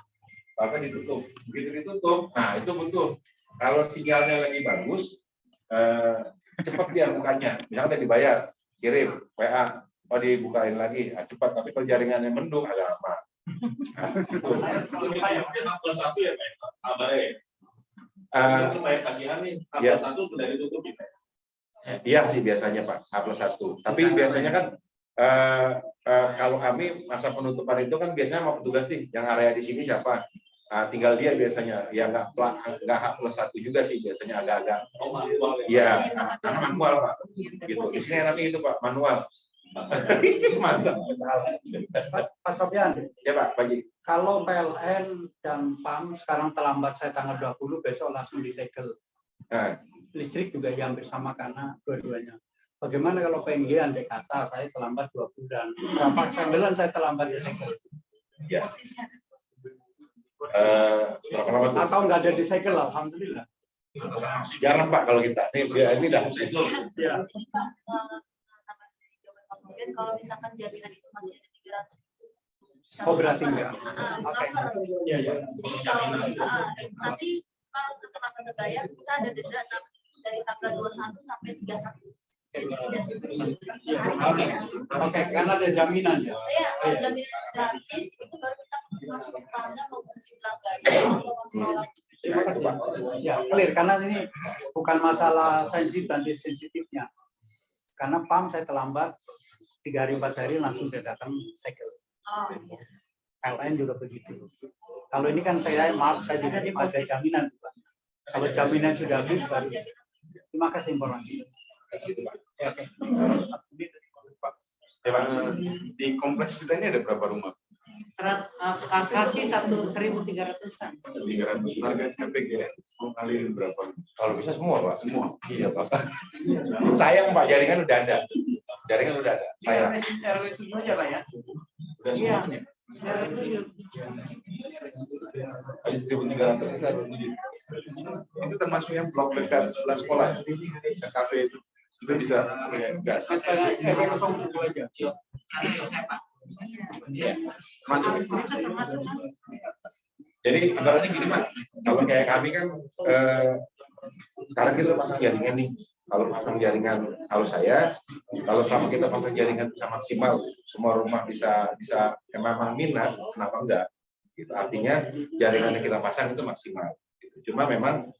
apa ditutup. Begitu ditutup, nah itu betul. Kalau sinyalnya lagi bagus, cepat dia bukanya. Misalnya udah dibayar, kirim WA, oh dibukain lagi, cepat. Tapi kalau jaringannya mendung agak lama. +1 ya, Pak? Kabarnya itu bayar tagihan nih, +1 sudah ditutup ya, Pak? Iya sih biasanya, Pak, H+1. Tapi biasanya kan kalau kami masa penutupan itu kan biasanya mau petugas nih, yang area di sini siapa? Tinggal dia biasanya, ya nggak H+1 juga sih biasanya agak-agak. Iya, karena manual, Pak. Gitu. Di sini nanti itu, Pak, manual. Mantap. Pak Sofyan. Ya, Pak, pagi. Kalau PLN dan PAM sekarang terlambat saya tanggal 20, besok langsung disegel. Listrik juga hampir sama karena dua-duanya. Bagaimana kalau PNG andai kata saya terlambat 2 bulan? Berapa segelan saya terlambat disegel? Ya. Atau nggak ada disegel, alhamdulillah. Jarang, Pak, kalau kita. Ini dah. Ya. Kemudian kalau misalkan jaminan itu masih ada 300. Oh, berarti enggak. Oke. Iya, iya. Nanti kalau keterangan terbayar kita ada denda dari tanggal 21 sampai 31. Jadi tidak Oke, karena ada jaminan ya. Iya, kalau jaminan gratis itu baru kita masuk ke pelanggan maupun di pelanggan. Terima kasih, Pak. Ya, clear karena ini bukan masalah sensitifnya. Karena PAM saya terlambat 3 hari 4 hari langsung dia datang segel. Oh, iya. PLN juga begitu. Kalau ini kan saya juga ada jaminan. Kalau jaminan sudah habis baru. Terima kasih informasi. Ya, Pak, di kompleks kita ini ada berapa rumah? Kaki 1.300-an. 300. Harga CPG mau ngalirin berapa? Kalau bisa semua, Pak. Semua. Iya, Pak. Sayang, Pak, jaringan udah ada. Jaringan udah ada. Sayang. RW 7 aja, Pak ya. Udah semuanya. RW 7. Ada 1.300 kita ada 7. Itu termasuk yang blok dekat sebelah sekolah. Ke kafe itu. Itu bisa pakai gas. Itu aja. Masuk. Jadi ibaratnya gini, Pak. Kalau kayak kami kan sekarang kita pasang jaringan nih. Kalau pasang jaringan, kalau selama kita pasang jaringan bisa maksimal, semua rumah bisa memang minat, kenapa enggak? Gitu. Artinya jaringan yang kita pasang itu maksimal. Cuma memang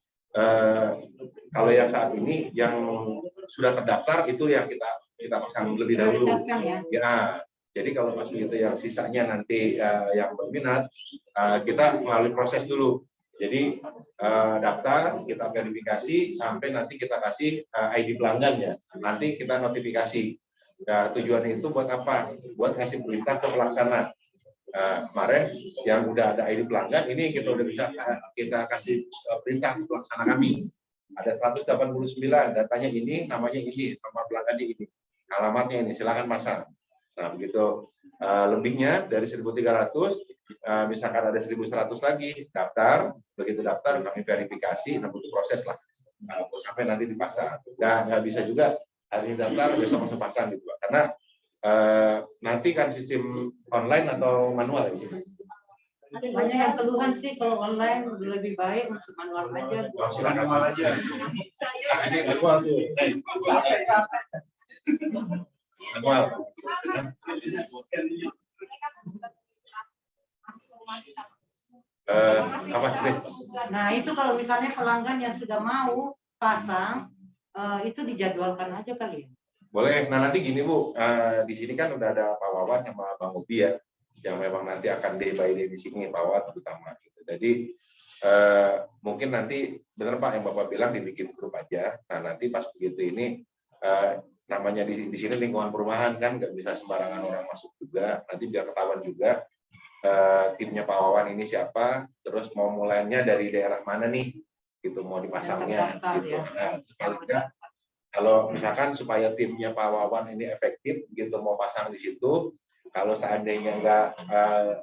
kalau yang saat ini yang sudah terdaftar itu yang kita pasang lebih dahulu. Ya. Jadi kalau pas begitu yang sisanya nanti yang berminat, kita melalui proses dulu. Jadi daftar, kita verifikasi, sampai nanti kita kasih ID pelanggan ya. Nanti kita notifikasi. Nah, tujuannya itu buat apa? Buat ngasih perintah ke pelaksana. Kemarin yang udah ada ID pelanggan, ini kita udah bisa kita kasih perintah ke pelaksana kami. Ada 189, datanya ini, namanya ini, nomor pelanggannya ini, alamatnya ini, silakan pasang. Nah, begitu lebihnya dari 1.300, misalkan ada 1.100 lagi, daftar, begitu daftar kami verifikasi, nah butuh proses lah, sampai nanti dipasang. Dan nggak bisa juga hari ini daftar, besok langsung pasang gitu, karena nanti kan sistem online atau manual ya. Banyak yang keluhan sih kalau online lebih baik masuk manual aja. Silakan manual aja. Ini manual tuh. Manual. Apa Dre? Nah itu kalau misalnya pelanggan yang sudah mau pasang, itu dijadwalkan aja kali ya. Boleh. Nah nanti gini Bu, di sini kan udah ada Pak Wawan sama Bang Obi ya, yang memang nanti akan day by day di sini Pak Wawan terutama. Gitu. Jadi mungkin nanti benar Pak yang Bapak bilang dibikin grup aja. Nah nanti pas begitu ini namanya di sini lingkungan perumahan kan nggak bisa sembarangan orang masuk juga. Nanti biar ketahuan juga timnya Pak Wawan ini siapa, terus mau mulainya dari daerah mana nih, gitu mau dipasangnya. Gitu. Nah, kalau misalkan supaya timnya Pak Wawan ini efektif gitu mau pasang di situ, kalau seandainya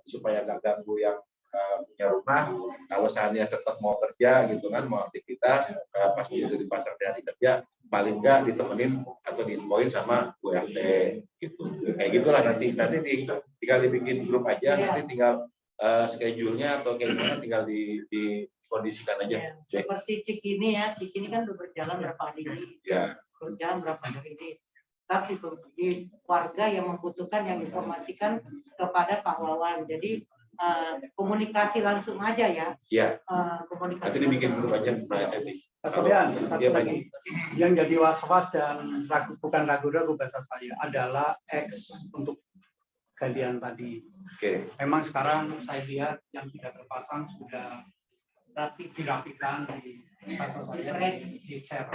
supaya nggak ganggu yang punya rumah, kalau seandainya tetap mau kerja gitu kan, mau aktivitas, pas itu dipasang dari kerja, paling nggak ditemenin atau diinfoin sama URT gitu. Kayak gitulah nanti tinggal dibikin grup aja, nanti tinggal schedule-nya atau kayak gimana tinggal dikondisikan aja. Seperti Cikini ya, Cikini kan udah berjalan berapa hari ini, berjalan berapa hari ini. Tapi warga yang membutuhkan yang informasikan kepada Pak Wawan. Jadi komunikasi langsung aja ya. Iya. Komunikasi. Nanti dibikin grup aja. Mas Sofian, satu lagi yang jadi was-was dan bukan ragu-ragu bahasa saya adalah X untuk galian tadi. Oke. Memang sekarang saya lihat yang tidak terpasang sudah dirapikan di bahasa saya di share.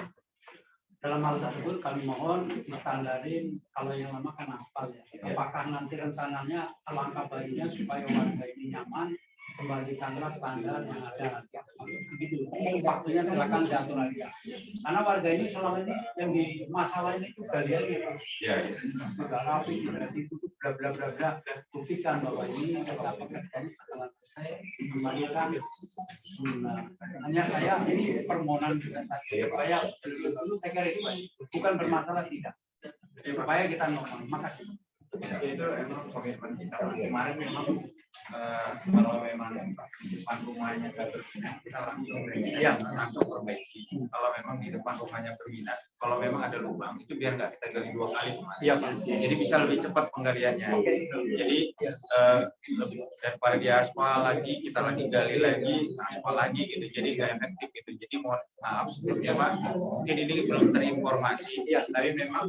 Dalam hal tersebut kami mohon distandarin kalau yang lama kan aspal ya. Apakah nanti rencananya alangkah baiknya supaya warga ini nyaman kembalikanlah standar yang ada di aspal. Begitu. Waktunya silakan diatur aja. Karena warga ini selama ini yang di masalah ini itu galian itu. Sudah rapi, sudah ditutup, bla bla bla bla. Buktikan bahwa ini kita pekerjaan setelah selesai dikembalikan. Nah, hanya saya ini permohonan juga saja supaya dulu saya kira ini bukan bermasalah tidak. Supaya kita normal. Makasih. Itu emang komitmen kita kemarin memang kalau memang depan rumahnya nggak berminat kita langsung perbaiki. Kalau memang di depan rumahnya berminat, kalau memang ada lubang itu biar nggak kita gali 2 kali. Iya Pak. Jadi bisa lebih cepat penggaliannya. Jadi lebih daripada di aspal lagi kita lagi gali lagi aspal lagi gitu. Jadi nggak efektif gitu. Jadi mohon maaf sebelumnya Pak. Mungkin ini belum terinformasi. Tapi memang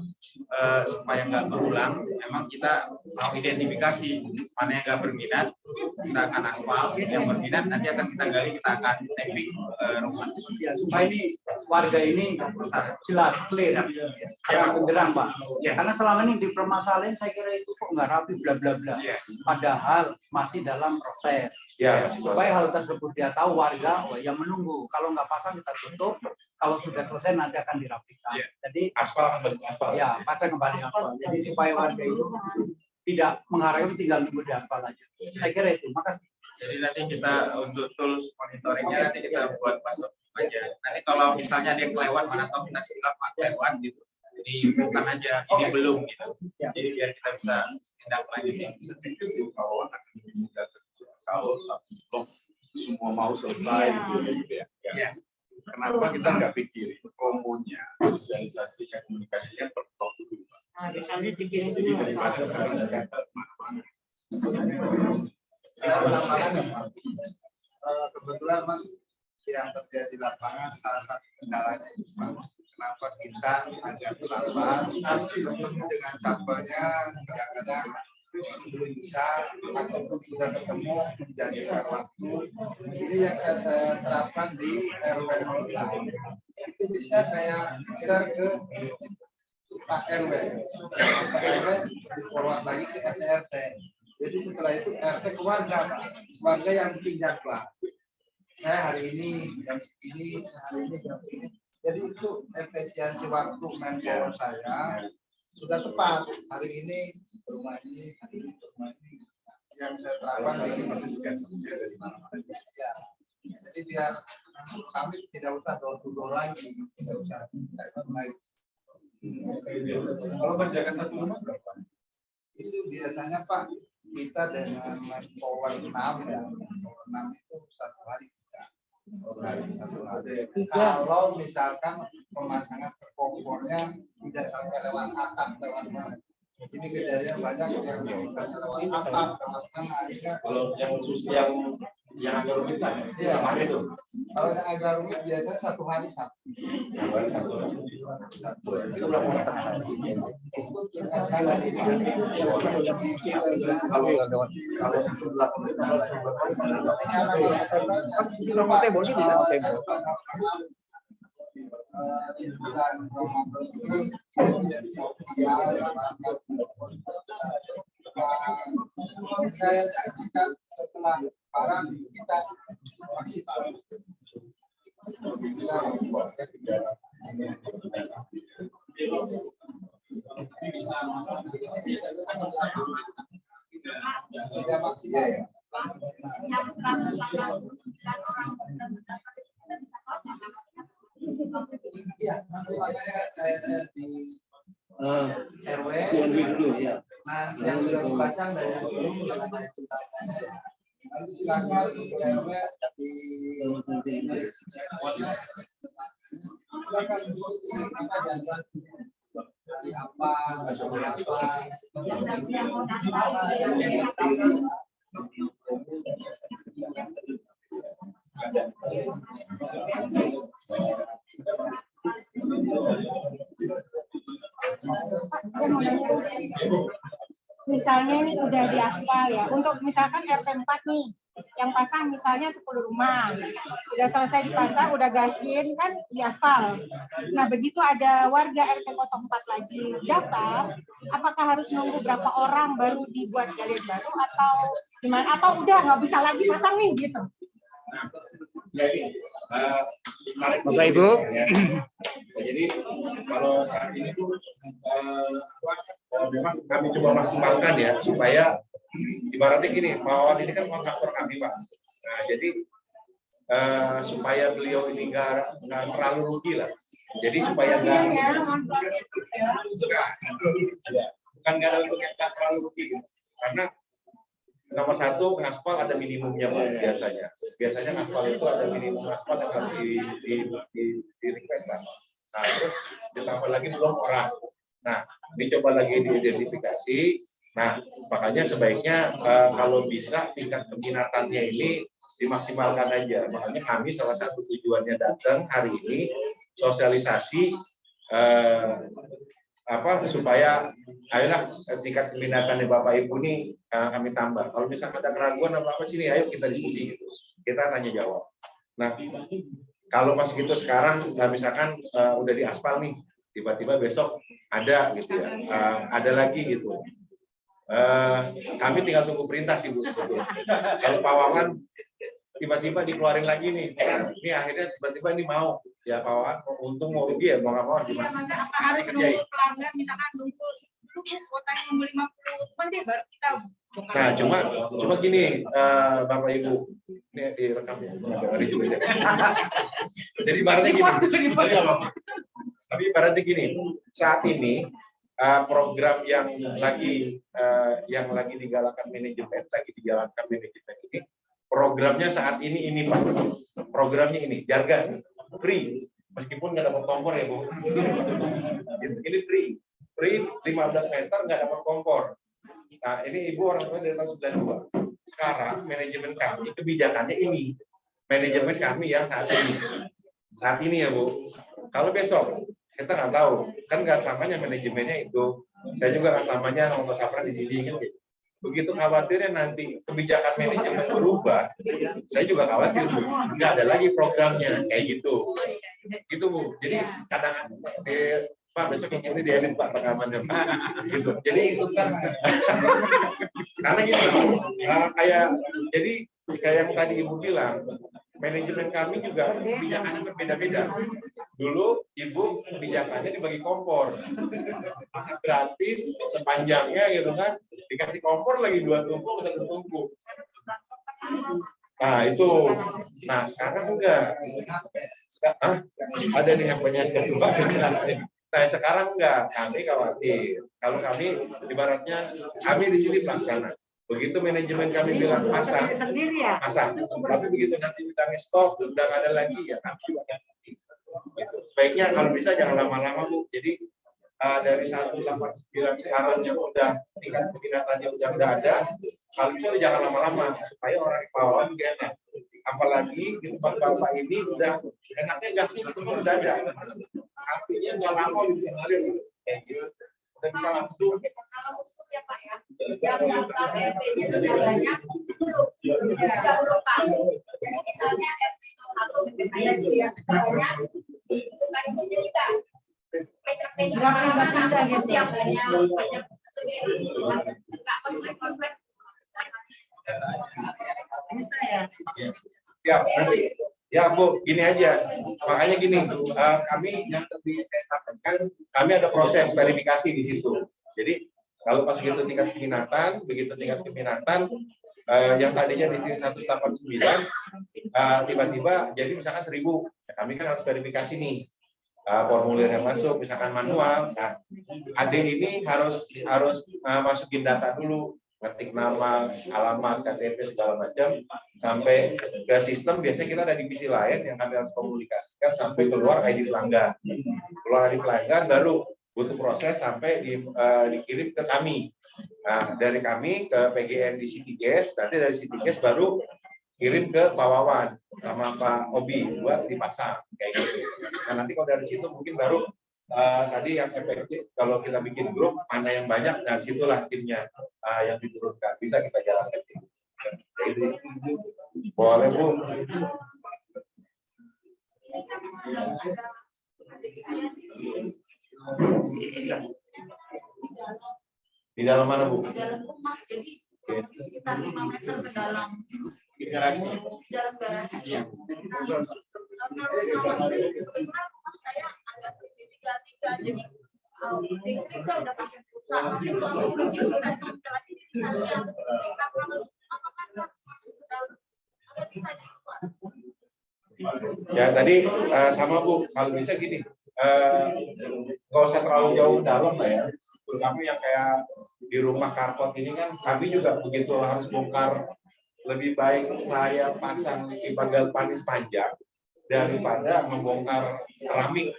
supaya nggak berulang, memang kita mau identifikasi mana yang nggak berminat, kita akan aspal, yang berminat nanti akan kita gali, kita akan tapping rumah. Ya, supaya ini warga ini jelas clear, terang benderang Pak. Karena selama ini di permasalahan saya kira itu kok nggak rapi bla bla bla. Padahal masih dalam proses. Supaya hal tersebut dia tahu warga, yang menunggu. Kalau nggak pasang kita tutup. Kalau sudah selesai nanti akan dirapikan. Jadi aspal kembali aspal. Ya, pada kembali aspal. Jadi supaya warga itu tidak mengharapkan tinggal nunggu di aspal aja. Saya kira itu. Makasih. Jadi nanti kita untuk tools monitoringnya nanti kita buat pasok aja. Nanti kalau misalnya ada yang kelewat, mana tahu kita silap kelewat gitu. Jadi bukan aja ini belum gitu. Jadi biar kita bisa tindak lanjuti. Kalau satu blok semua mau selesai gitu ya. Kenapa kita nggak pikirin promonya, sosialisasinya, komunikasinya per blok dulu? Nah, misalnya dikirim Jadi dulu. daripada sekarang kebetulan Mas, yang terjadi di lapangan salah satu kendalanya itu kenapa kita agak terlambat ketemu dengan sampelnya kadang-kadang belum bisa ataupun sudah ketemu menjanjikan waktu. Ini yang saya terapkan di RW online. Itu bisa saya share ke Pak RW. Pak RW di forward lagi ke RT. Jadi setelah itu RT ke warga yang bikin jadwal. Saya hari ini jam segini, hari ini jam ini. Jadi itu efisiensi waktu manpower saya sudah tepat. Hari ini rumah ini, hari ini rumah ini yang saya terapkan di ya. Jadi biar kami tidak usah door lagi, tidak usah lagi. Kalau berjaga satu rumah berapa? Itu biasanya Pak kita dengan manpower 6 ya, manpower 6 itu 1 hari. Satu hari. Kalau misalkan pemasangan kompornya tidak sampai lewat atap, lewat mana? Ini kejadian banyak yang misalnya lewat atap, lewat mana? Akhirnya kalau yang khusus yang Yang agak rumit lah. Iya. Apa itu? Kalau yang agak rumit biasanya 1 hari 1. Itu berapa meter? Itu kalau sebelah di bulan Ramadan ini tidak bisa optimal, saya janjikan setelah Lebaran kita maksimal. Tidak maksimal. Yang 189 orang sudah mendaftar itu kita bisa tahu nggak? Iya, nanti makanya saya share di RW. Nah, yang sudah dipasang dan yang belum jangan ada tuntutannya. Nanti silakan ke RW di silakan ikuti apa janjian hari apa, besok apa. Misalnya ini udah di aspal ya, untuk misalkan RT 4 nih, yang pasang misalnya 10 rumah, udah selesai dipasang, udah gasin kan di aspal. Nah begitu ada warga RT 04 lagi daftar, apakah harus nunggu berapa orang baru dibuat galian baru atau gimana? Atau udah nggak bisa lagi pasang nih gitu? Jadi, Bapak Ibu. Jadi kalau saat ini tuh memang kami coba maksimalkan ya supaya ibaratnya gini, Mawon ini kan kontraktor kami Pak. Nah jadi supaya beliau ini nggak terlalu rugi lah. Jadi supaya bukan nggak ada untuk yang nggak terlalu rugi gitu. Karena nomor satu, ngaspal ada minimumnya Pak biasanya. Biasanya ngaspal itu ada minimum ngaspal yang harus di request lah. Nah, terus ditambah lagi belum orang. Nah, dicoba lagi diidentifikasi. Nah, makanya sebaiknya kalau bisa tingkat keminatannya ini dimaksimalkan aja. Makanya kami salah satu tujuannya datang hari ini sosialisasi supaya ayolah tingkat keminatannya Bapak Ibu ini kami tambah. Kalau misalnya ada keraguan apa sini, ayo kita diskusi gitu. Kita tanya jawab. Nah, kalau pas gitu sekarang misalkan udah di aspal nih, tiba-tiba besok ada gitu ya, ada lagi gitu. Kami tinggal tunggu perintah sih Bu. Kalau Pak Wawan tiba-tiba dikeluarin lagi nih, ini akhirnya tiba-tiba ini mau. Ya Pak Wawan, untung mau rugi ya, mau nggak mau gimana? Iya, masa apa harus nunggu pelanggan, misalkan nunggu kuotanya nunggu 50 cuman deh baru kita bongkar. Nah, cuma gini, Bapak Ibu, ini direkam ya, ada juga ya. Jadi ibaratnya gini, tapi ibaratnya gini, saat ini program yang lagi digalakkan manajemen, lagi dijalankan manajemen ini, programnya saat ini Pak, programnya ini, Jargas, free, meskipun nggak dapat kompor ya Bu, ini free 15 meter nggak dapat kompor. Nah ini Ibu orang tua dari tahun 92. Sekarang manajemen kami kebijakannya ini, manajemen kami yang saat ini ya Bu. Kalau besok kita nggak tahu, kan nggak selamanya manajemennya itu. Saya juga nggak selamanya untuk Sapra di sini kan. Begitu khawatirnya nanti kebijakan manajemen berubah, saya juga khawatir Bu. Nggak ada lagi programnya kayak gitu. Gitu Bu. Jadi kadang Pak besok yang ini diedit Pak rekamannya Pak. Gitu. Jadi itu kan karena gitu kayak yang tadi Ibu bilang, manajemen kami juga kebijakannya berbeda-beda. Dulu Ibu kebijakannya dibagi kompor, gratis sepanjangnya gitu kan, dikasih kompor lagi 2 tumpuk 1 tumpuk. Nah itu, nah sekarang enggak. Ada nih yang penyakit. Nah sekarang enggak, kami khawatir. Kalau kami ibaratnya kami di sini pelaksana. Begitu manajemen kami bilang pasang, pasang. Tapi begitu nanti bidangnya stop, udah nggak ada lagi ya kami juga ganti. Gitu. Sebaiknya kalau bisa jangan lama-lama Bu. Jadi dari 189 sekarang yang udah tingkat kedinasannya udah ada, kalau bisa jangan lama-lama supaya orang di bawah juga enak. Apalagi di tempat bapak ini udah enaknya gasnya itu kan udah ada, artinya nggak lama bisa ngalir kayak gitu. Udah bisa langsung. Kalau usul ya Pak ya, yang daftar RT-nya sudah banyak, belum didahulukan. Jadi misalnya RT 01 misalnya dia banyak, bukan itu jadi kan meja mana-mana, pasti yang banyak nggak konflik-konflik. Siap, nanti ya Bu, gini aja. Makanya gini, kami yang tadi saya sampaikan, kami ada proses verifikasi di situ. Jadi kalau pas begitu tingkat keminatan, yang tadinya di 189, tiba-tiba jadi misalkan 1000, kami kan harus verifikasi nih formulir yang masuk, misalkan manual. Nah, adik ini harus masukin data dulu, ngetik nama, alamat, KTP segala macam sampai ke sistem. Biasanya kita ada divisi lain yang kami harus komunikasikan sampai keluar ID pelanggan. Keluar ID pelanggan baru butuh proses sampai dikirim ke kami. Nah, dari kami ke PGN di Citigas, nanti dari Citigas baru kirim ke Pak Wawan sama Pak Obi buat dipasang kayak gitu. Nah, nanti kalau dari situ mungkin baru tadi yang efektif kalau kita bikin grup mana yang banyak, dan situlah timnya yang diturunkan bisa kita jalankan. Jadi boleh Bu. Di dalam mana Bu? Di dalam rumah, jadi sekitar 5 meter ke dalam garasi. dalam garasi. Iya. Kalau sama rumah saya agak tiga, jadi listrik saya udah pakai pulsa, tapi kalau belum bisa nyampe lagi di sana, apakah harus masuk ke dalam atau bisa di luar? Ya tadi sama Bu, kalau bisa gini, nggak usah terlalu jauh dalam lah ya. Terutama yang kayak di rumah karpet ini kan, kami juga begitu harus bongkar, lebih baik saya pasang pagar panis panjang daripada membongkar keramik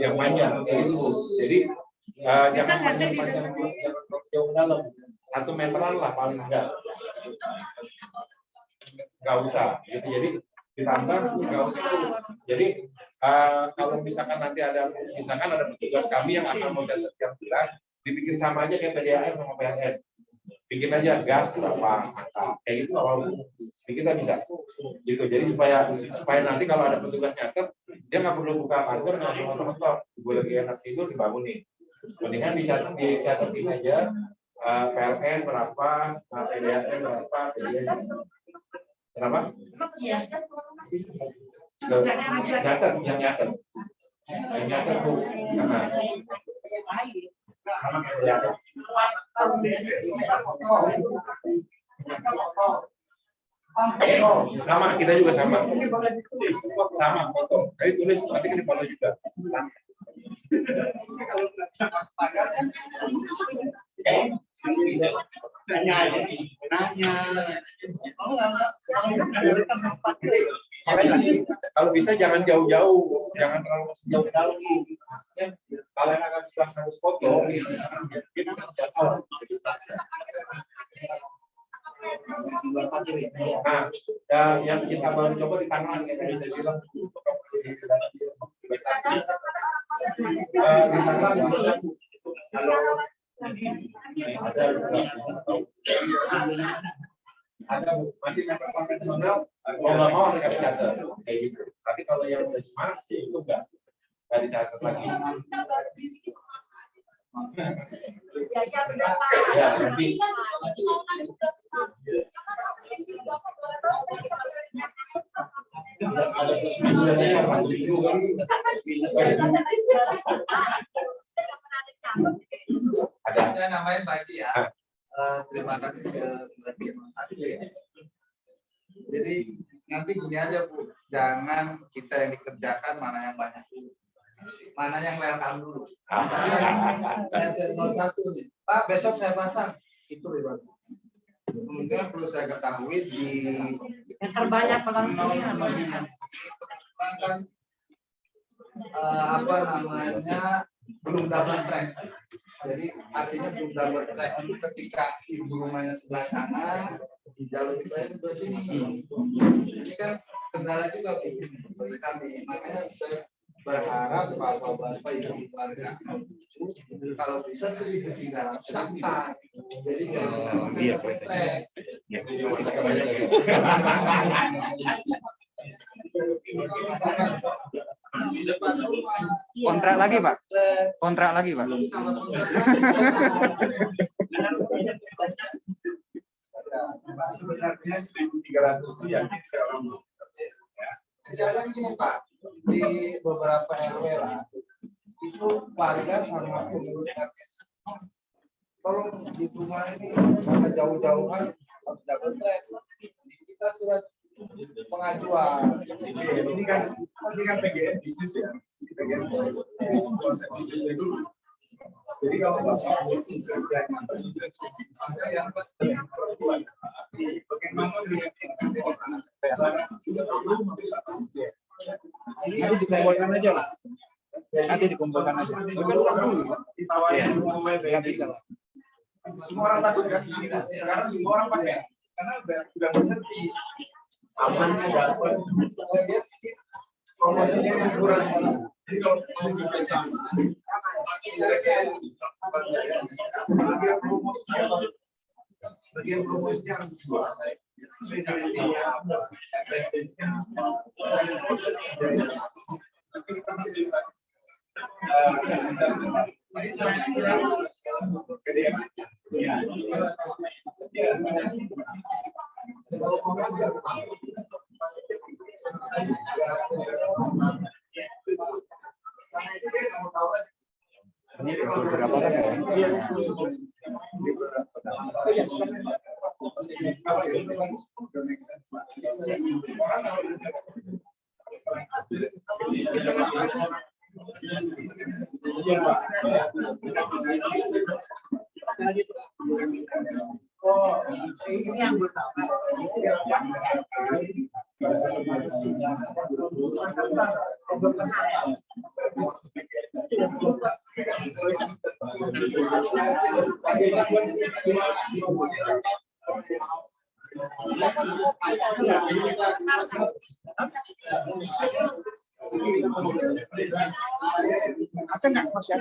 yang panjang itu. Jadi jangan panjang-panjang, jauh dalam, 1 meteran lah paling enggak. Nggak usah gitu. Jadi ditambah nggak usah. Jadi kalau misalkan nanti ada petugas kami yang akan mencatat tiap bulan, dibikin sama aja kayak PDAM sama PLN. Bikin aja gas berapa angka kayak gitu, apa kita bisa gitu. Jadi supaya nanti kalau ada petugas nyatet, dia nggak perlu buka pagar, nggak perlu motor-motor. Gue lagi enak tidur dibangunin, mendingan dicatetin aja PLN berapa, PDAM berapa, PDAM kenapa? Yang nyatet Bu, sama kayak sama, kita juga sama foto. Tadi tulis nanti kan dipoto juga. Kalau nggak bisa masuk pagar kan nanya aja nih, nanya. Kalau bisa jangan jauh-jauh, jangan terlalu jauh lagi. Maksudnya kalau yang akan harus foto, kita jatuh. Nah, yang kita baru coba di tangan, yang tadi saya bilang, di tangan ada masih mepet konvensional, mau nggak mau harus dicatat kayak gitu. Tapi kalau yang udah smart itu nggak dicatat lagi. Ya, nanti ada plus minusnya, ada. Saya namain Pak Edi ya. Terima kasih ke Jadi nanti gini aja Bu, jangan kita yang dikerjakan mana yang banyak dulu, mana yang welcome dulu. Misalkan RT 01 nih, Pak besok saya pasang, itu ribet. Mungkin perlu saya ketahui di yang terbanyak pelanggannya kan apa namanya belum double track. Jadi artinya belum double track. Ketika ibu rumahnya sebelah sana, jalur itu aja sebelah sini. Ini kan kendala juga bagi kami. Makanya saya berharap bapak-bapak ibu keluarga itu kalau bisa 1.300 daftar. Jadi kalau double track. Kontrak lagi Pak? Kontrak lagi Pak? Sebenarnya 1.300 itu yakin sekarang. Kejadian begini Pak, di beberapa RW lah, itu warga sama pengurus RW. Tolong di rumah ini karena jauh-jauhan harus double track. Kita surat pengajuan. Ini kan PGN bisnis ya. PGN konsep bisnisnya dulu. Jadi kalau Bapak mau kerja yang perempuan, bagaimana meyakinkan orang? Nanti dikumpulkan aja lah. Nanti dikumpulkan aja. Ditawarin nggak bisa. Semua orang takut kan? Sekarang semua orang pakai karena udah mengerti amannya dapat. Promosinya yang kurang. Jadi kalau masih juga sama, bagian promosinya harus jual. Ini beberapa kan ya? Oh, ini yang pertama. Ada nggak Mas ya?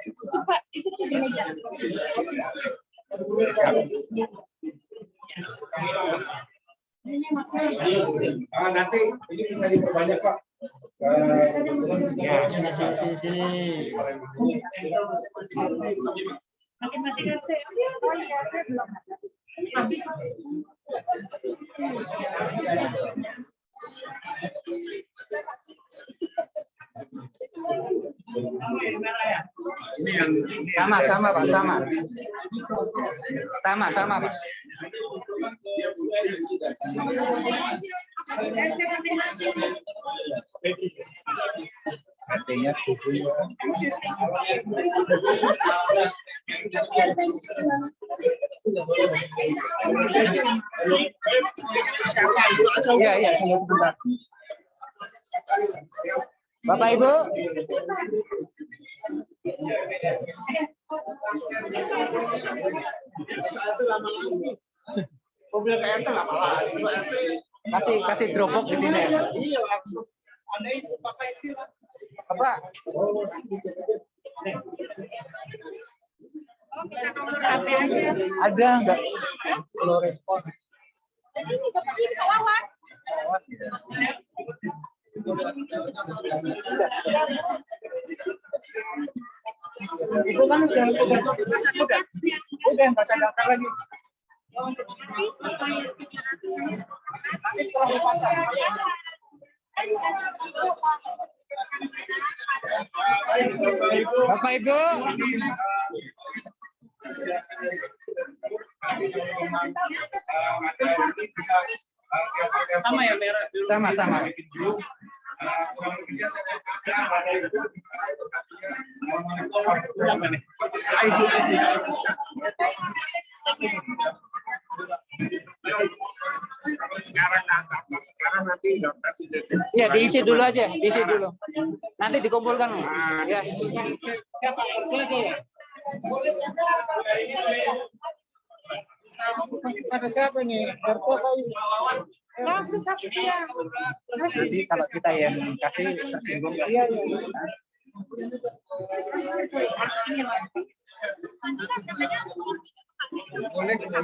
Itu Pak, itu tuh di meja. Nanti ini bisa diperbanyak Pak. Ya, sini. Masing-masing RT. Oh iya, saya belum. Sama Pak, sama Pak. Artinya setuju. Iya, sebentar. Bapak Ibu. Mobil ke RT lama lagi. Kasih Dropbox di sini. Iya langsung. Ada isi pakai isi lah. Apa? Oh, minta nomor HP aja. Ada enggak? Slow respon. Jadi ini Bapak ini Pak Wawan. Ibu kan udah baca daftar lagi. Nanti setelah dipasang. Bapak Ibu. Sama ya merah. Sama. sekarang nanti daftar tidak. Ya, diisi dulu aja, diisi dulu. Nanti dikumpulkan. Ya. Siapa RT aja ya? Pada siapa nih? RT apa ini? Jadi kalau kita yang kasih tersinggung nggak? Iya, iya. Boleh kita